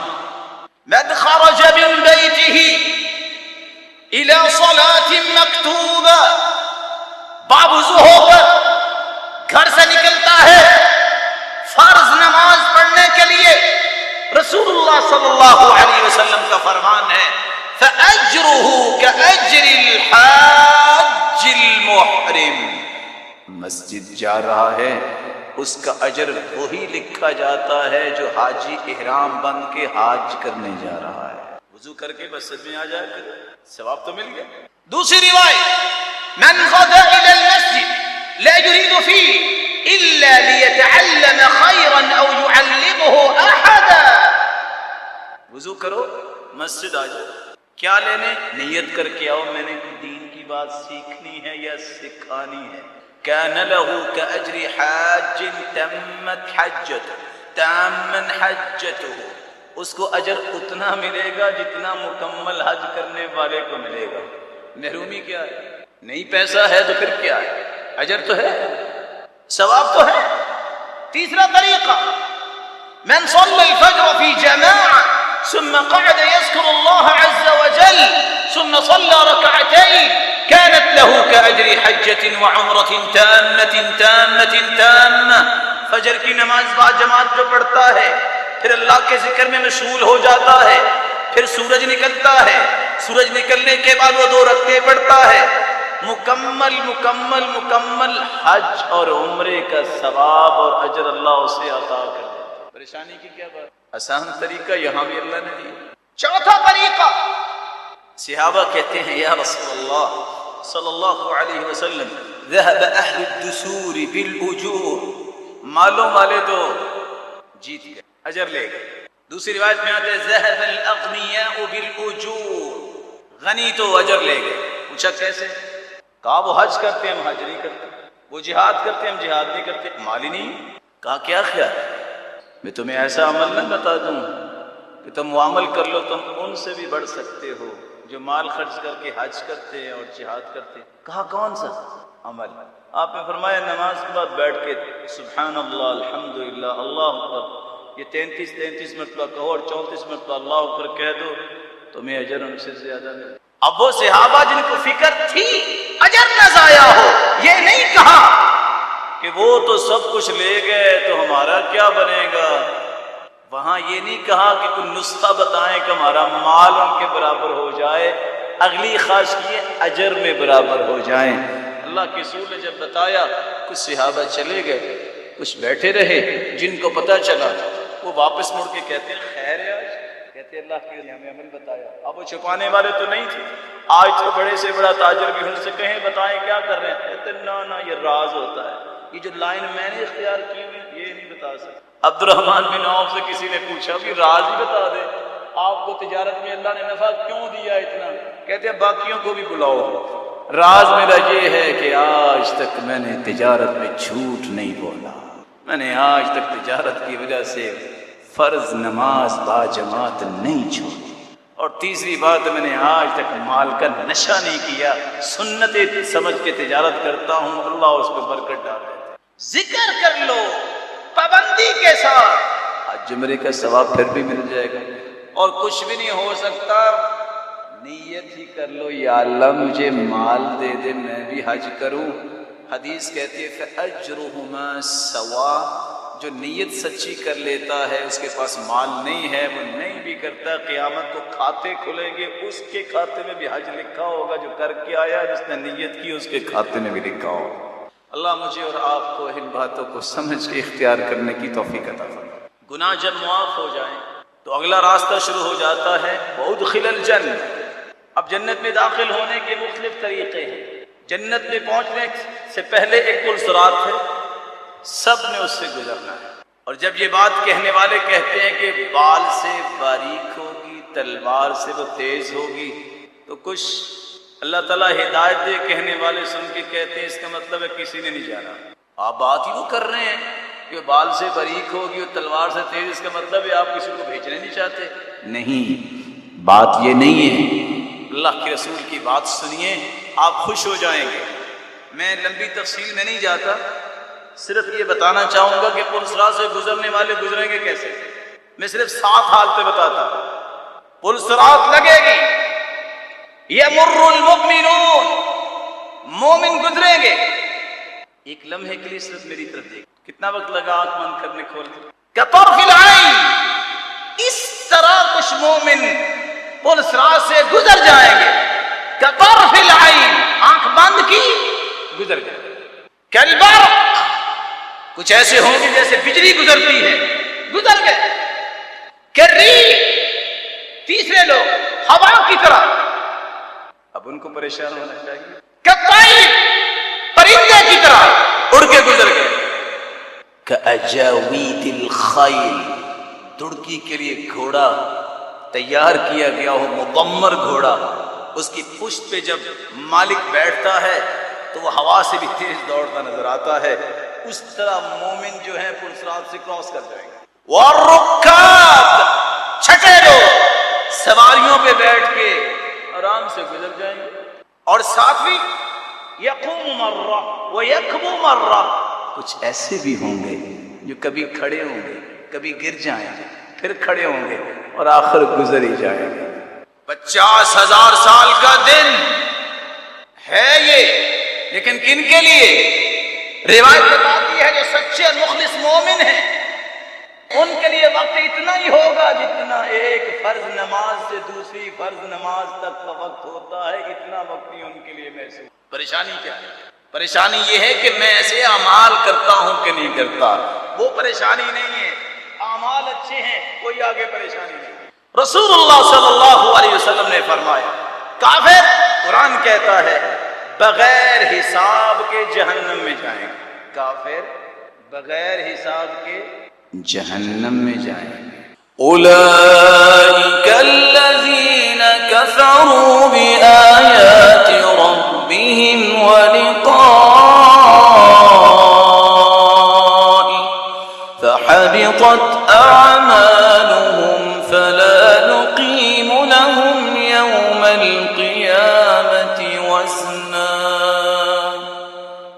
من خرج من بیتہ الى صلاة مکتوبہ، باوضو ہو کر گھر سے نکلتا ہے فرض نماز پڑھنے کے لیے، رسول اللہ صلی اللہ علیہ وسلم کا فرمان ہے، فأجرہ کأجر الحاج المحرم، مسجد جا رہا ہے اس کا اجر وہی لکھا جاتا ہے جو حاجی احرام بند کے حاج کرنے جا رہا ہے۔ وضو کر کے مسجد میں آ جائے پھر ثواب تو مل گیا۔ دوسری روایت، من غدا الى المسجد لا يريد فيه الا ليتعلم خيرا او يعلمه احدا، وضو کرو مسجد آ جاؤ، کیا لینے؟ نیت کر کے آؤ میں نے دین کی بات سیکھنی ہے یا سکھانی ہے۔ كان له كأجر حاج تمت حجته، تامن حجته، اس کو اجر اتنا ملے گا جتنا مکمل حج کرنے والے کو ملے گا۔ محرومی کیا ہے؟ نہیں پیسہ ہے تو پھر کیا ہے؟ اجر تو ہے، ثواب تو ہے۔ تیسرا طریقہ، من صلى الفجر في جماعة ثم قعد يذكر الله عز وجل ثم صلى ركعتين كانت له كأجر حجة وعمرة تامة تامة تامة، فجر کی نماز بعد جماعت جو پڑھتا ہے، پھر اللہ کے ذکر میں مشغول ہو جاتا ہے، پھر سورج نکلتا ہے، سورج نکلنے کے بعد وہ 2 رکعتیں پڑھتا ہے، مکمل مکمل مکمل حج اور عمرے کا ثواب اور اجر اللہ اسے عطا کر دیتا۔ پریشانی کی کیا بات؟ آسان طریقہ یہاں بھی اللہ نے دیا۔ چوتھا طریقہ، صحابہ کہتے ہیں یا رسول اللہ صلی اللہ علیہ وسلم، ذهب اہل الدثور بالاجور، مالوں والے تو جیت گئے، اجر لے گئے۔ دوسری روایت میں آتا ہے ذهب الاغنیاء بالاجور، غنی تو اجر لے گئے۔ پوچھا کیسے؟ کہا وہ حج کرتے ہیں ہم حج نہیں کرتے، وہ جہاد کرتے ہیں ہم جہاد نہیں کرتے، مال ہی نہیں۔ کہا کیا خیال ہے؟ میں تمہیں ایسا عمل نہ بتا دوں کہ تم وہ عمل کر لو، تم ان سے بھی بڑھ سکتے ہو جو مال خرچ کر کے حج کرتے ہیں اور جہاد کرتے ہیں۔ کہا کون سا عمل؟ آپ نے فرمایا نماز کے بعد بیٹھ کے سبحان اللہ الحمدللہ اللہ اکبر یہ 33 مرتبہ کہو اور 34 مرتبہ اللہ اکبر کہہ دو، تمہیں اجر ان سے زیادہ ملے۔ اب وہ صحابہ جن کو فکر تھی اجر نہ ضائع ہو، یہ نہیں کہا کہ وہ تو سب کچھ لے گئے تو ہمارا کیا بنے گا، وہاں یہ نہیں کہا کہ کوئی نسخہ بتائیں کہ ہمارا مال ان کے برابر ہو جائے، اگلی خواہش کی اجر میں برابر ہو جائیں۔ اللہ کے رسول نے جب بتایا کچھ صحابہ چلے گئے، کچھ بیٹھے رہے، جن کو پتہ چلا وہ واپس مڑ کے کہتے ہیں خیر ہے آج، کہتے اللہ کے ہمیں عمل بتایا۔ اب وہ چھپانے والے تو نہیں تھے، آج تو بڑے سے بڑا تاجر بھی ان سے کہیں بتائیں کیا کر رہے ہیں، کہتے نا یہ راز ہوتا ہے، یہ جو لائن میں نے اختیار کی ہوئی یہ نہیں بتا سکتا۔ عبد الرحمن بن عوف سے کسی نے پوچھا بھی راز ہی بتا دے، آپ کو تجارت میں اللہ نے نفع کیوں دیا اتنا؟ کہتے ہیں باقیوں کو بھی بلاؤ۔ راز میرا یہ ہے کہ آج تک میں نے تجارت میں جھوٹ نہیں بولا، میں نے آج تک تجارت کی وجہ سے فرض نماز با جماعت نہیں چھوڑی، اور تیسری بات میں نے آج تک مال کا نشہ نہیں کیا، سنت سمجھ کے تجارت کرتا ہوں، اللہ اس پہ برکت ڈال دیتا ہے۔ ذکر کر لو پابندی کے ساتھ، حج عمرے کا ثواب پھر بھی مل جائے گا، اور کچھ بھی نہیں ہو سکتا، نیت ہی کر لو یا اللہ مجھے مال دے دے میں بھی حج کروں۔ حدیث کہتی ہے فَأَجْرُهُمَا سَوَاءٌ، جو نیت سچی کر لیتا ہے، اس کے پاس مال نہیں ہے، وہ نہیں بھی کرتا، قیامت کو کھاتے کھلیں گے، اس کے کھاتے میں بھی حج لکھا ہوگا، جو کر کے آیا جس نے نیت کی اس کے کھاتے میں بھی لکھا ہوگا۔ اللہ مجھے اور آپ کو ان باتوں کو سمجھ کے اختیار کرنے کی توفیق عطا فرمائے۔ گناہ جب معاف ہو جائیں تو اگلا راستہ شروع ہو جاتا ہے وَأُدْخِلَ الْجَنَّةَ۔ اب جنت میں داخل ہونے کے مختلف طریقے ہیں۔ جنت میں پہنچنے سے پہلے ایک پل صراط ہے، سب نے اس سے گزرنا ہے، اور جب یہ بات کہنے والے کہتے ہیں کہ بال سے باریک ہوگی، تلوار سے وہ تیز ہوگی، تو کچھ اللہ تعالیٰ ہدایت دے کہنے والے سن کے کہتے ہیں اس کا مطلب ہے کسی نے نہیں جانا۔ آپ بات ہی وہ کر رہے ہیں کہ بال سے باریک ہوگی اور تلوار سے تیز، اس کا مطلب ہے آپ کسی کو بھیجنے نہیں چاہتے۔ نہیں، بات یہ نہیں ہے۔ اللہ کے رسول کی بات سنیے، آپ خوش ہو جائیں گے۔ میں لمبی تفصیل میں نہیں جاتا، صرف یہ بتانا چاہوں گا کہ پل صراط سے گزرنے والے گزریں گے کیسے۔ میں صرف 7 حالتیں بتاتا ہوں۔ پل صراط لگے گی، یمر المؤمنون، مومن گزریں گے۔ ایک لمحے کے لیے صرف میری طرف دیکھ، کتنا وقت لگا آنکھ بند کرنے کھولنے؟ کطرف العین، اس طرح کچھ مومن پل صراط سے گزر جائیں گے۔ کطرف العین، آنکھ بند کی گزر گئے۔ کالبرق، کچھ ایسے ہوں گے جیسے بجلی گزرتی ہے، گزر گئے۔ کالریح، تیسرے لوگ ہوا کی طرح، اب ان کو پریشان ہونا چاہیے۔ کالطیر، پرندے کی طرح اڑ کے گزر گئے۔ کأجاوید الخیل، دڑکی کے لیے گھوڑا تیار کیا گیا ہو، مضمر گھوڑا، اس کی پشت پہ جب مالک بیٹھتا ہے تو وہ ہوا سے بھی تیز دوڑتا نظر آتا ہے، اس طرح مومن جو ہیں پل صراط سے کراس کر جائیں گے۔ والرکاب، چھٹے لوگ سواریوں پہ بیٹھ کے آرام سے گزر جائیں گے۔ اور ساتویں یقوم مرہ ویکبو مرہ، کچھ ایسے بھی ہوں گے جو کبھی کھڑے ہوں گے، کبھی گر جائیں گے، پھر کھڑے ہوں گے، اور آخر گزر ہی جائیں گے۔ 50,000 سال کا دن ہے یہ، لیکن کن کے لیے؟ روایت بتاتی ہے جو سچے اور مخلص مومن ہیں ان کے لیے وقت اتنا ہی ہوگا جتنا ایک فرض نماز سے دوسری فرض نماز تک کا وقت ہوتا ہے، اتنا وقت ہی ان کے لیے محسوس۔ پریشانی کیا ہے؟ پریشانی یہ ہے کہ میں ایسے اعمال کرتا ہوں کہ نہیں کرتا، وہ پریشانی نہیں ہے۔ اعمال اچھے ہیں، کوئی آگے پریشانی نہیں۔ رسول اللہ صلی اللہ علیہ وسلم نے فرمایا کافر، قرآن کہتا ہے بغیر حساب کے جہنم میں جائیں گے۔ کافر بغیر حساب کے جہنم میں جائیں گے۔ اولئک الذین کفروا بآیات ربهم ولقائه فحبطت اعمالهم فلا نقیم لهم یوم القیامة وزنا۔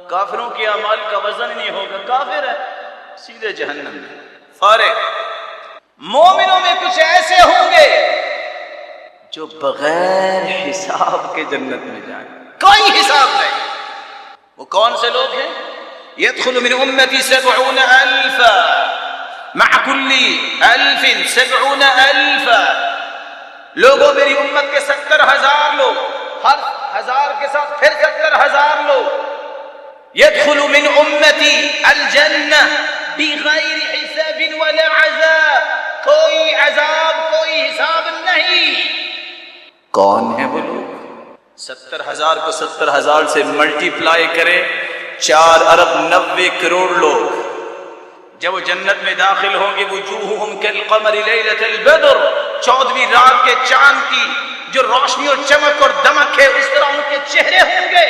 کافروں کے اعمال کا وزن نہیں ہوگا، کافر ہے سیدھے جہنم میں فارغ۔ مومنوں میں کچھ ایسے ہوں گے جو بغیر حساب کے جنت میں جائیں، کوئی حساب نہیں۔ وہ کون سے لوگ ہیں؟ يدخل من امتی 70,000 مع كل 1000 70,000 لوگوں، میری امت کے 70,000 لوگ، ہر 1000 کے ساتھ پھر 70,000 لوگ۔ يدخل من امتی الجنہ بغیر حساب ولا عذاب، کوئی عذاب کوئی حساب نہیں۔ کون ہیں وہ لوگ؟ 70,000 کو 70,000 سے ملٹی پلائی کریں، 4 ارب 90 کروڑ لوگ جب وہ جنت میں داخل ہوں گے، وجوہہم کالقمر لیلۃ البدر 14ویں رات کے چاند کی جو روشنی اور چمک اور دمک ہے اس طرح ان کے چہرے ہوں گے.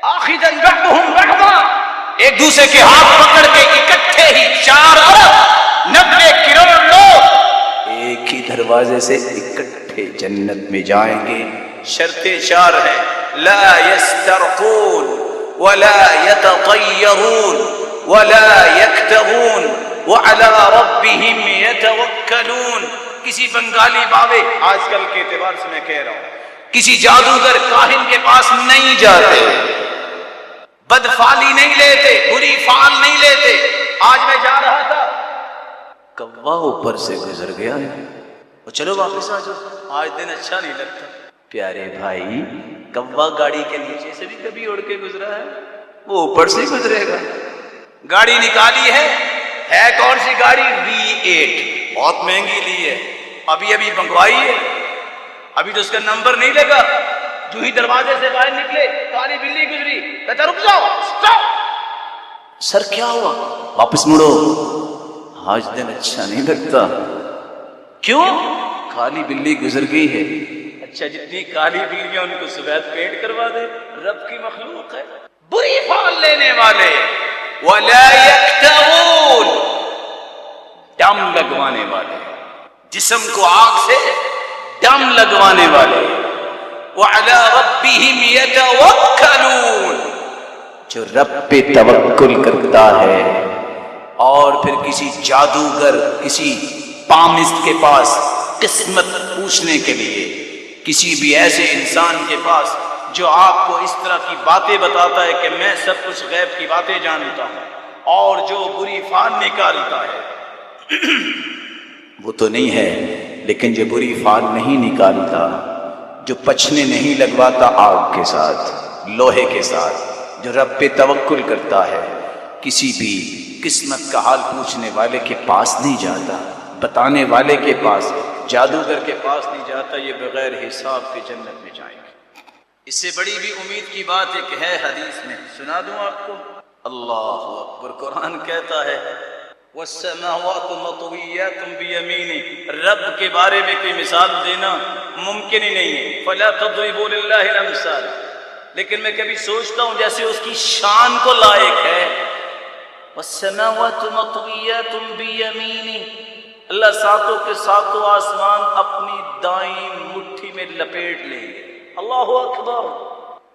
آخذا بعضهم بعضا، ایک دوسرے کے ہاتھ پکڑ کے اکٹھے ہی 4 ارب 90 کروڑ لوگ ایک ہی دروازے سے اکٹھے جنت میں جائیں گے. شرطیں 4 ہیں، لا يسترقون ولا يتطيرون ولا يكتوون وعلى ربهم يتوكلون. کسی بنگالی بابے، آج کل کے اعتبار سے میں کہہ رہا ہوں، کسی جادوگر کاہن کے پاس نہیں جاتے، بدفعلی نہیں لیتے، بری فعل نہیں لیتے. آج میں جا رہا تھا، کوا اوپر سے گزر گیا اور چلو واپس آ جاؤ، آج دن اچھا نہیں لگتا. پیارے بھائی، کوا گاڑی کے نیچے سے بھی کبھی اڑ کے گزرا ہے؟ وہ اوپر سے گزرے گا. گاڑی نکالی ہے کون سی گاڑی؟ V8، بہت مہنگی لی ہے، ابھی منگوائی ہے، ابھی تو اس کا نمبر نہیں لگا. جو ہی دروازے سے باہر نکلے کالی بلی گزری، کہتا رک جاؤ، اسٹاپ. سر کیا ہوا؟ واپس مڑو، آج دن اچھا نہیں لگتا. کیوں؟ کالی بلی گزر گئی ہے. اچھا، جتنی کالی بلیاں ان کو سفید پینٹ کروا دے. رب کی مخلوق ہے. بری فعل لینے والے، ولا یکتوون، دم لگوانے والے، جسم کو آگ سے دم لگوانے والے. وعلی ربہم یتوکلون، جو رب پہ توکل کرتا ہے اور پھر کسی جادوگر، کسی پامسٹ کے پاس قسمت پوچھنے کے لیے، کسی بھی ایسے انسان کے پاس جو آپ کو اس طرح کی باتیں بتاتا ہے کہ میں سب کچھ غیب کی باتیں جانتا ہوں، اور جو بری فعل نکالتا ہے وہ تو نہیں ہے، لیکن جو بری فعل نہیں نکالتا، جو پچھنے نہیں لگواتا آگ کے ساتھ، لوہے کے ساتھ، جو رب پہ توکل کرتا ہے، کسی بھی قسمت کا حال پوچھنے والے کے پاس نہیں جاتا، بتانے والے کے پاس، جادوگر کے پاس نہیں جاتا، یہ بغیر حساب کے جنت میں جائیں گے. اس سے بڑی بھی امید کی بات ایک ہے، حدیث میں سنا دوں آپ کو. اللہ اکبر، قرآن کہتا ہے والسماوات مطویات بیمینہ، رب کے بارے میں کوئی مثال دینا ممکن ہی نہیں ہے. فلا تضربوا للہ الامثال، لیکن میں کبھی سوچتا ہوں جیسے اس کی شان کو لائق ہے. والسماوات مطویات بیمینہ، اللہ ساتوں کے ساتوں آسمان اپنی دائیں مٹھی میں لپیٹ لیں گے. اللہ اکبر،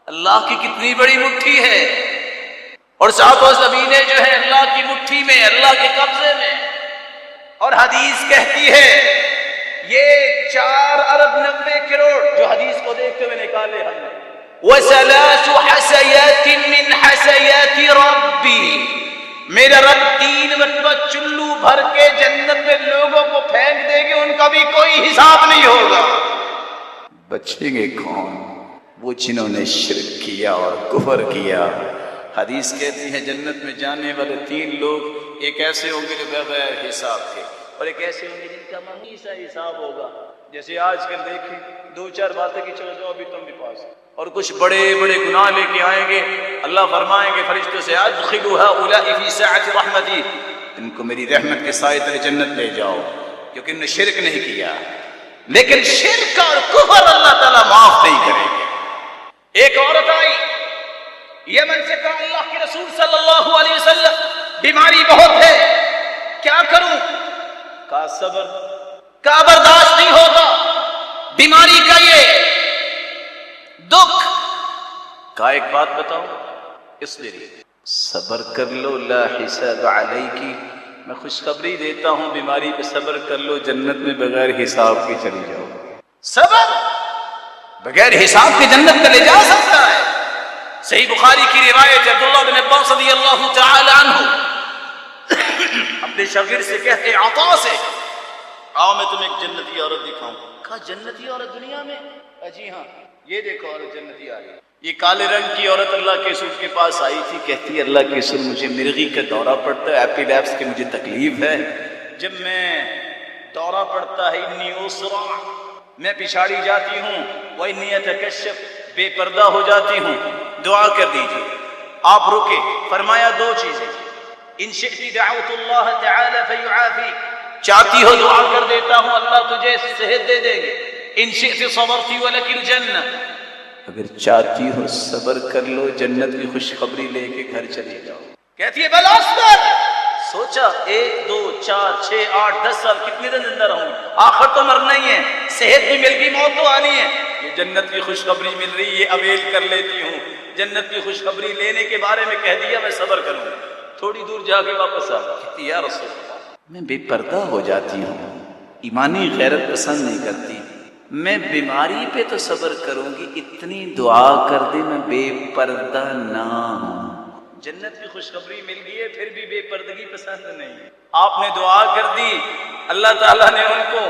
اللہ کی کتنی بڑی مٹھی ہے، اور ساتوں زمینیں جو ہے اللہ کی مٹھی میں، اللہ کے قبضے میں. اور حدیث کہتی ہے یہ 4 ارب 90 کروڑ، جو حدیث کو دیکھتے ہوئے نکالے ہم نے. وَثَلَاثُ حَسَيَاتٍ مِّنْ حَسَيَاتِ رَبِّي، میرا رب 3 مرتبہ چلو بھر کے جنت میں لوگوں کو پھینک دے گے، ان کا بھی کوئی حساب نہیں ہوگا. بچیں گے کون؟ وہ جنہوں نے شرک کیا اور کفر کیا. حدیث کہتی ہے جنت میں جانے والے 3 لوگ، ایک ایسے ہوں گے جو بغیر حساب کے، اور ایک ایسے ہوں گے جن کا معمولی سا حساب ہوگا. جیسے آج کل دیکھیں 2-4 باتیں کہ چلو جاؤ ابھی تم بھی پاس، اور کچھ بڑے بڑے گناہ لے کے آئیں گے. اللہ فرمائیں گے فرشتوں سے ادخلوا هؤلاء فی سعة رحمتی، ان کو میری رحمت کے سائے تلے جنت لے جاؤ، کیونکہ انہوں نے شرک نہیں کیا. لیکن شرک اور کفر اللہ تعالیٰ معاف نہیں کریں گے. ایک عورت آئی یمن سے، کہا اللہ کے رسول صلی اللہ علیہ وسلم بیماری بہت ہے، کیا کروں؟ کہا صبر، کہا برداشت نہیں ہوگا بیماری کا یہ دکھ. کہا ایک بات بتاؤ، اس لیے صبر کر لو، لا حساب علیکی، میں خوشخبری دیتا ہوں بیماری پہ صبر کر لو، جنت میں بغیر حساب کے چلی جاؤ. صبر بغیر حساب کے جنت میں لے جا سکتا ہے. صحیح بخاری کی روایت عبداللہ بن عباس رضی اللہ تعالی عنہ اپنے شاگرد سے کہتے عطا سے، آؤ میں تمہیں ایک جنتی عورت دکھاؤں. کہا جنتی عورت دنیا میں؟ جی ہاں، یہ دیکھو عورت جنتی آ رہی. یہ کالے رنگ کی عورت اللہ کے رسول کے پاس آئی تھی، کہتی ہے اللہ کے رسول مجھے مرغی کا دورہ پڑتا ہے، ایپیلیپس کی مجھے تکلیف ہے، جب میں دورہ پڑتا ہے انی اسرع، میں پچھاڑی جاتی ہوں، وانی اتکشف، بے پردہ ہو جاتی ہوں، دعا کر دیجیے. آپ رکے، فرمایا 2 چیزیں، ان شئتی دعوت اللہ تعالی فیعافی، چاہتی ہو دعا کر دیتا ہوں اللہ تجھے صحت دے دیں گے، ان شئت صبرتی ولک الجنہ، اگر چاہتی ہو صبر کر لو جنت کی خوشخبری لے کے گھر چلی جاؤ۔ کہتی ہے بل اصبر، سوچا 1 2 4 6 8 10 سال کتنے دن زندہ رہوں گی، آخر تو مرنا ہی ہے، صحت بھی مل گئی موت تو آنی ہے، یہ جنت کی خوشخبری مل رہی ہے اویل کر لیتی ہوں، جنت کی خوشخبری لینے کے بارے میں کہہ دیا میں صبر کروں گا۔ تھوڑی دور جا کے واپس آ گئی، کہتی یا رسول اللہ میں بے پردہ ہو جاتی ہوں، ایمانی غیرت پسند نہیں کرتی، میں بیماری پہ تو صبر کروں گی، اتنی دعا کر دے میں بے پردہ نہ ہوں۔ جنت کی خوشخبری مل گئی ہے پھر بھی بے پردگی پسند نہیں، آپ نے دعا کر دی، اللہ تعالیٰ نے ان کو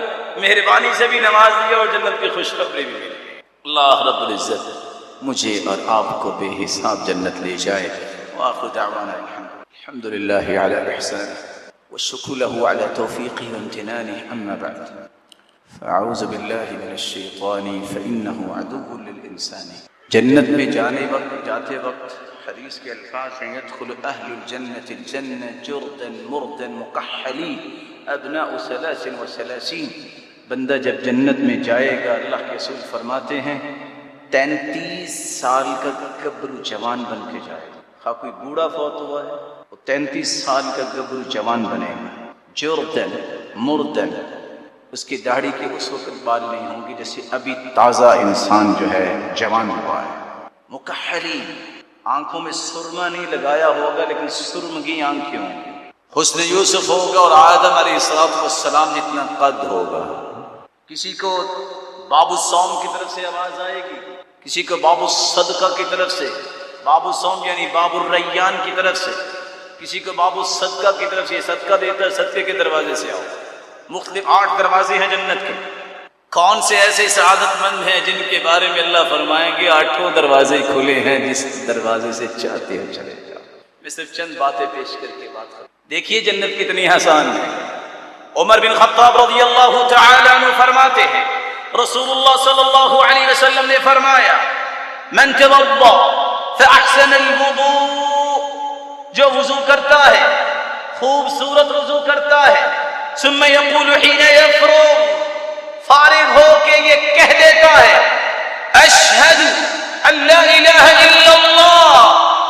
مہربانی سے بھی نواز دیا اور جنت کی خوشخبری بھی مل گئی۔ اللہ رب العزت مجھے اور آپ کو بے حساب جنت لے جائے۔ وآخر دعوانا الحمد للہ علی احسانہ والشکر له على توفیقه وامتنانه، اما بعد فاعوذ باللہ من الشیطان فإنه عدو للإنسان۔ جنت میں جاتے وقت حدیث کے الفاظ ہیں يدخل اہل الجنة الجنة جردا مردا مکحلین ابناء 33، بندہ جب جنت میں جائے گا اللہ کے رسول فرماتے ہیں 33 سال کا گبرو جوان بن کے جائے گا، خواہ کوئی بوڑھا فوت ہوا ہے وہ 33 سال کا گبرو جوان بنے گا، جردن مردن، اس کی داڑھی کے اس وقت بال نہیں ہوں گے جیسے ابھی تازہ انسان جو ہے جوان ہوا ہے، مکحلین آنکھوں میں سرما نہیں لگایا ہوگا لیکن سرمگی آنکھیں ہوں گی، حسن یوسف ہوگا اور آدم علیہ السلام جتنا قد ہوگا، کسی کو باب الصوم کی طرف سے آواز آئے گی، کسی کو باب الصدقہ کی طرف سے، باب الصوم یعنی باب الریان کی طرف سے، کسی کو باب الصدقہ کی طرف سے، صدقہ دیتا ہے صدقے کے دروازے سے آؤ، مختلف 8 دروازے ہیں جنت کے۔ کون سے ایسے سعادت مند ہیں جن کے بارے میں اللہ فرمائیں گے 8 دروازے کھلے ہیں، جس دروازے سے چاہتے ہو چلے جاؤ۔ میں صرف چند باتیں پیش کر کے بات کروں، دیکھیے جنت کتنی آسان ہے۔ عمر بن خطاب رضی اللہ تعالی عنہ فرماتے ہیں رسول اللہ صلی اللہ علیہ وسلم نے فرمایا من توضأ فاحسن الوضوء، جو وضو کرتا ہے خوبصورت وضو کرتا ہے، ثم یقول حین یفرغ، فارغ ہو کے یہ کہہ دیتا ہے اشہد ان لا الہ الا اللہ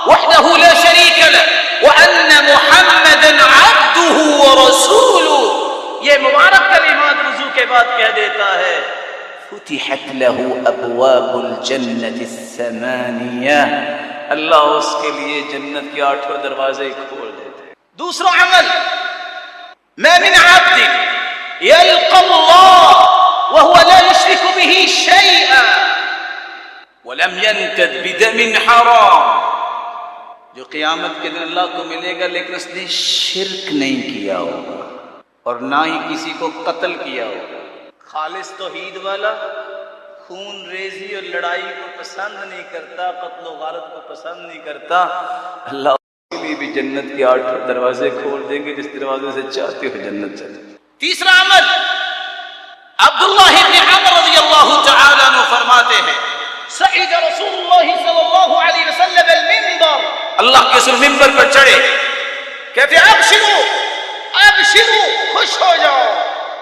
وحدہ لا شریک لہ وان محمدا عبدہ ورسولہ، یہ مبارک کلمات وضو کے بعد کہہ دیتا ہے فتحت له ابواب الجنة الثمانیہ، اللہ اس کے لیے جنت کے 8 دروازے کھول دیتے ہیں۔ دوسرا عمل ما من عبد يلقى الله وهو لا يشرك به شيئا ولم ينتد بدم حرام، جو قیامت کے دن اللہ کو ملے گا لیکن اس نے شرک نہیں کیا ہوگا اور نہ ہی کسی کو قتل کیا ہوگا، خالص توحید والا، خون ریزی اور لڑائی کو پسند نہیں کرتا، قتل و غارت کو پسند نہیں کرتا، اللہ اس کے لیے بھی جنت کے 8 دروازے کھول دیں گے، جس دروازے سے چاہتے ہو جنت چلے۔ تیسرا عمل عبداللہ بن عمر رضی اللہ تعالی عنہ فرماتے ہیں صعد رسول اللہ صلی اللہ علیہ وسلم المنبر، اللہ کے رسول منبر پر چڑھے، کہتے ابشروا ابشروا، خوش ہو جاؤ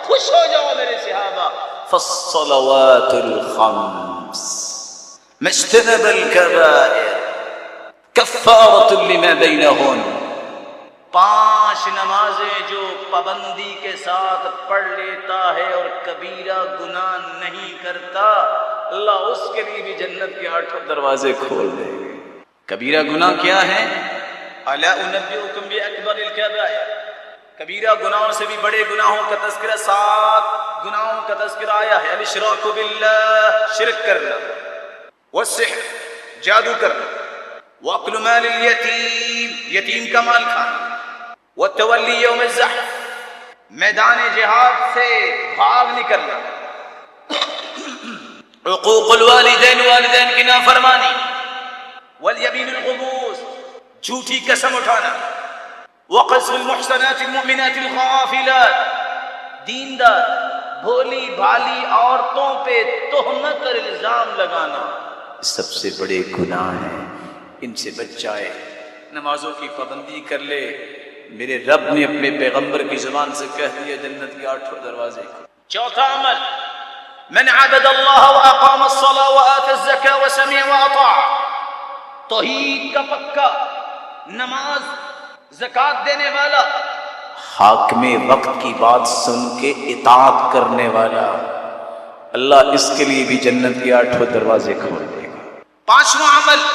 خوش ہو جاؤ میرے صحابہ، فالصلوات الخمس ما اجتنب الكبائر کفارۃ لما بینہن، 5 نمازیں جو پابندی کے ساتھ پڑھ لیتا ہے اور کبیرہ گناہ نہیں کرتا، اللہ اس کے لیے بھی جنت کے 8 دروازے کھول دے گے۔ کبیرہ گناہ کیا ہے؟ الا انبئکم باکبر الکبائر، کبیرہ گناہوں سے بھی بڑے گناہوں کا تذکرہ، 7 گناہوں کا تذکرہ آیا ہے، الاشراک باللہ، شرک کرنا، والسحر، جادو کرنا، واکل مال الیتیم، یتیم کا مال کھانا، والتولی یوم الزحف، میدان جہاد سے بھاگ نکلنا، عقوق الوالدین، والدین کی نافرمانی، والیمین الغموس، جھوٹی قسم اٹھانا، وقذف المحصنات المؤمنات الغافلات، دیندار بھولی بھالی عورتوں پہ تہمت اور الزام لگانا، سب سے بڑے گناہ ہیں، ان سے بچ جائے، نمازوں کی پابندی کر لے، میرے رب نے اپنے پیغمبر کی زبان سے کہہ دیا جنت کے 8 دروازے کھول۔ چوتھا عمل من عبد اللہ واقام الصلاۃ وآت الزکاۃ وسمع واطاع، توحید کا پکا، نماز زکات دینے والا، حاکم وقت کی بات سن کے اطاعت کرنے والا، اللہ اس کے لیے بھی جنت کے 8 دروازے کھول دے گا۔ پانچواں عمل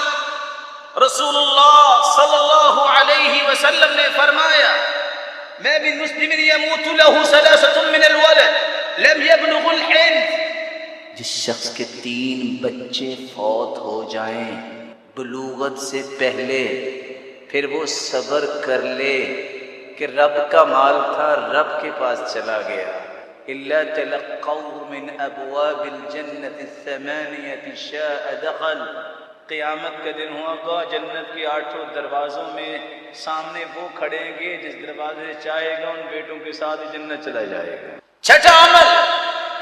رسول اللہ صلی اللہ علیہ وسلم نے فرمایا میں بھی مسلم یموت له 3 من الولد لم يبلغ الحلم، جس شخص کے 3 بچے فوت ہو جائیں بلوغت سے پہلے، پھر وہ صبر کر لے کہ رب کا مال تھا رب کے پاس چلا گیا، الا تلقوا من ابواب الجنة 8 شاء دخل، قیامت کا دن ہوگا جنت کے 8 دروازوں میں سامنے وہ کھڑیں گے جس دروازے سے چاہے گا ان بیٹوں کے ساتھ جنت چلا جائے گا۔ چھٹا عمل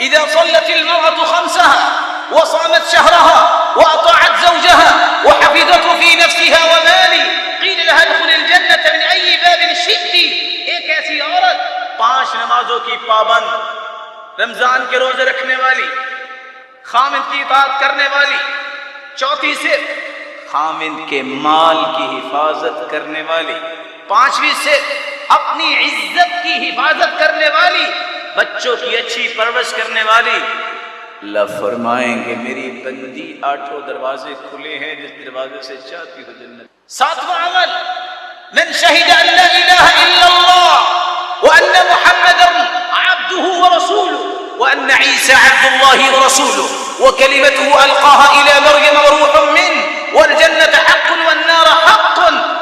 اذا صلت المرأة 5 وصامت شهرها واطاعت زوجها وحفظته في نفسها وماله قيل لها ادخل الجنة من اي باب شئت، ایک ایسی عورت 5 نمازوں کی پابند، رمضان کے روزے رکھنے والی، خامد کی اطاعت کرنے والی، چوتھی سے خامد کے مال کی حفاظت کرنے والی، 5ویں سے اپنی عزت کی حفاظت کرنے والی، بچوں کی اچھی پرورش کرنے والی، اللہ فرمائیں گے میری بندی 8 دروازے کھلے ہیں جس دروازے سے چاہتی ہو جنت۔ 7واں عمل من شہد ان لا الہ الا اللہ وان محمدا عبدہ ورسولہ وان عیسی عبد اللہ ورسولہ وكلمته ألقاها إلى مريم وروح منه والجنة حق والنار حق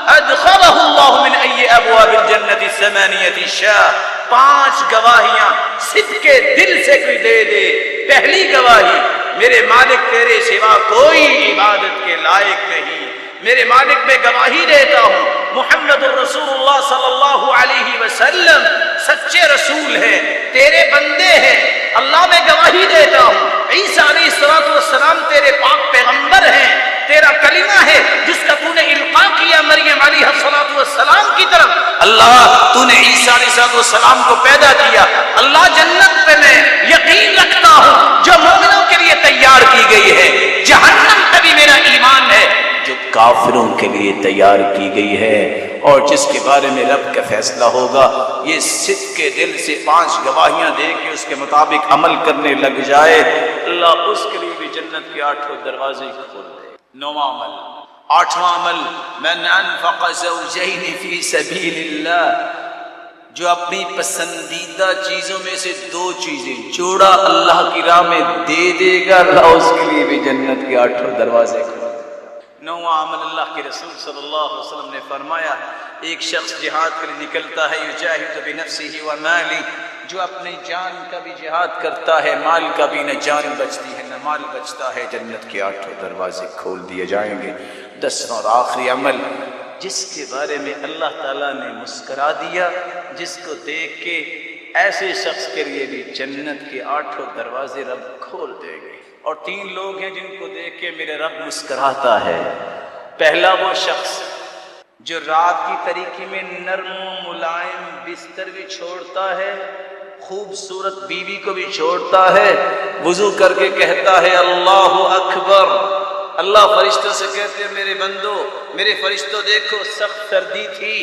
أدخله الله من أي أبواب الجنة 8 شاء۔ 5 گواہیاں صدق کے دل سے کوئی دے دے۔ پہلی گواہی میرے مالک تیرے سوا کوئی عبادت کے لائق نہیں، میرے مالک میں گواہی دیتا ہوں محمد الرسول اللہ صلی اللہ علیہ وسلم سچے رسول ہیں، تیرے بندے ہیں، اللہ میں گواہی دیتا ہوں عیسیٰ علیہ السلام تیرے پاک پیغمبر ہیں، تیرا کلمہ ہے جس کا تو نے القاء کیا مریم علیہ السلام کی طرف، اللہ تو نے عیسیٰ علیہ السلام کو پیدا کیا، اللہ جنت پہ میں یقین رکھتا ہوں جو مومنوں کے لیے تیار کی گئی ہے، جہنم پہ بھی میرا ایمان ہے جو کافروں کے لیے تیار کی گئی ہے، اور جس کے بارے میں رب کا فیصلہ ہوگا یہ صدق کے دل سے 5 گواہیاں دے کے اس کے مطابق عمل کرنے لگ جائے، اللہ اس کے لیے بھی جنت کے 8 دروازے کھول دے۔ 9واں عمل 8واں عمل من انفق زوجین فی سبیل اللہ، جو اپنی پسندیدہ چیزوں میں سے 2 چیزیں جوڑا اللہ کی راہ میں دے دے گا، اللہ اس کے لیے بھی جنت کے 8 دروازے کھول دے۔ 9واں عمل اللہ کے رسول صلی اللہ علیہ وسلم نے فرمایا ایک شخص جہاد کے لیے نکلتا ہے یجاہد بنفسہ ومالہ، جو اپنی جان کا بھی جہاد کرتا ہے مال کا بھی، نہ جان بچتی ہے نہ مال بچتا ہے، جنت کے 8 دروازے کھول دیے جائیں گے۔ 10واں اور آخری عمل جس کے بارے میں اللہ تعالیٰ نے مسکرا دیا، جس کو دیکھ کے ایسے شخص کے لیے بھی جنت کے 8 دروازے رب کھول دے گے۔ اور 3 لوگ ہیں جن کو دیکھ کے میرے رب مسکراتا ہے۔ پہلا وہ شخص جو رات کی تاریکی میں نرم و ملائم بستر بھی چھوڑتا ہے، خوبصورت بیوی کو بھی چھوڑتا ہے، وضو کر کے کہتا ہے اللہ اکبر، اللہ فرشتوں سے کہتے ہیں میرے بندو میرے فرشتوں دیکھو سخت سردی تھی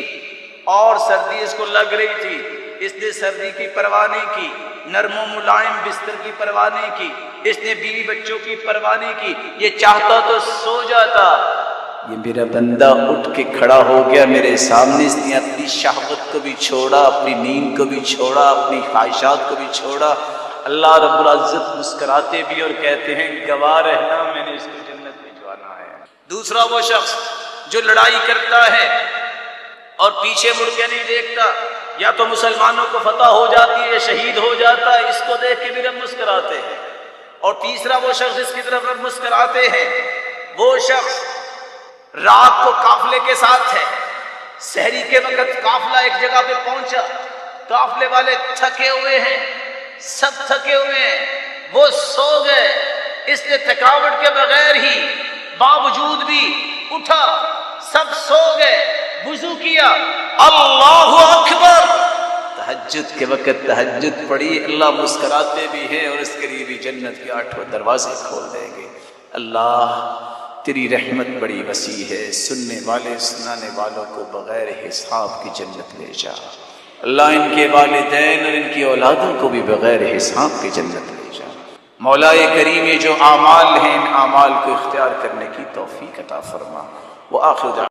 اور سردی اس کو لگ رہی تھی، اس نے سردی کی پرواہ نہیں کی، نرم و ملائم بستر کی پرواہ نہیں کی، اس نے بیوی بچوں کی پرواہ نہیں کی، یہ چاہتا تو سو جاتا، یہ میرا بندہ اٹھ کے کھڑا ہو گیا میرے سامنے، اس نے اپنی شہوت کو بھی چھوڑا، اپنی نیند کو بھی چھوڑا، اپنی خواہشات کو بھی چھوڑا، اللہ رب العزت مسکراتے بھی اور کہتے ہیں گواہ رہنا میں نے اس کو جنت بھجوانا ہے۔ دوسرا وہ شخص جو لڑائی کرتا ہے اور پیچھے مڑ کے نہیں دیکھتا، یا تو مسلمانوں کو فتح ہو جاتی ہے، شہید ہو جاتا ہے، اس کو دیکھ کے بھی رب مسکراتے ہیں۔ اور تیسرا وہ شخص جس کی طرف رب مسکراتے ہیں، وہ شخص رات کو قافلے کے ساتھ ہے، سحری کے وقت قافلہ ایک جگہ پہ پہنچا، قافلے والے تھکے ہوئے ہیں، سب تھکے ہوئے ہیں، وہ سو گئے، اس نے تھکاوٹ کے بغیر ہی باوجود بھی اٹھا، سب سو گئے، وضو کیا، اللہ اکبر، تہجد کے وقت تہجد پڑھی، اللہ مسکراتے بھی ہیں اور اس کے لیے بھی جنت کے 8 دروازے کھول دیں گے۔ اللہ تیری رحمت بڑی وسیع ہے، سننے والے سنانے والوں کو بغیر حساب کی جنت لے جا۔ اللہ ان کے والدین اور ان کی اولادوں کو بھی بغیر حساب کی جنت لے جا۔ مولا کریم یہ جو اعمال ہیں ان اعمال کو اختیار کرنے کی توفیق عطا فرما۔ وآخر دعوانا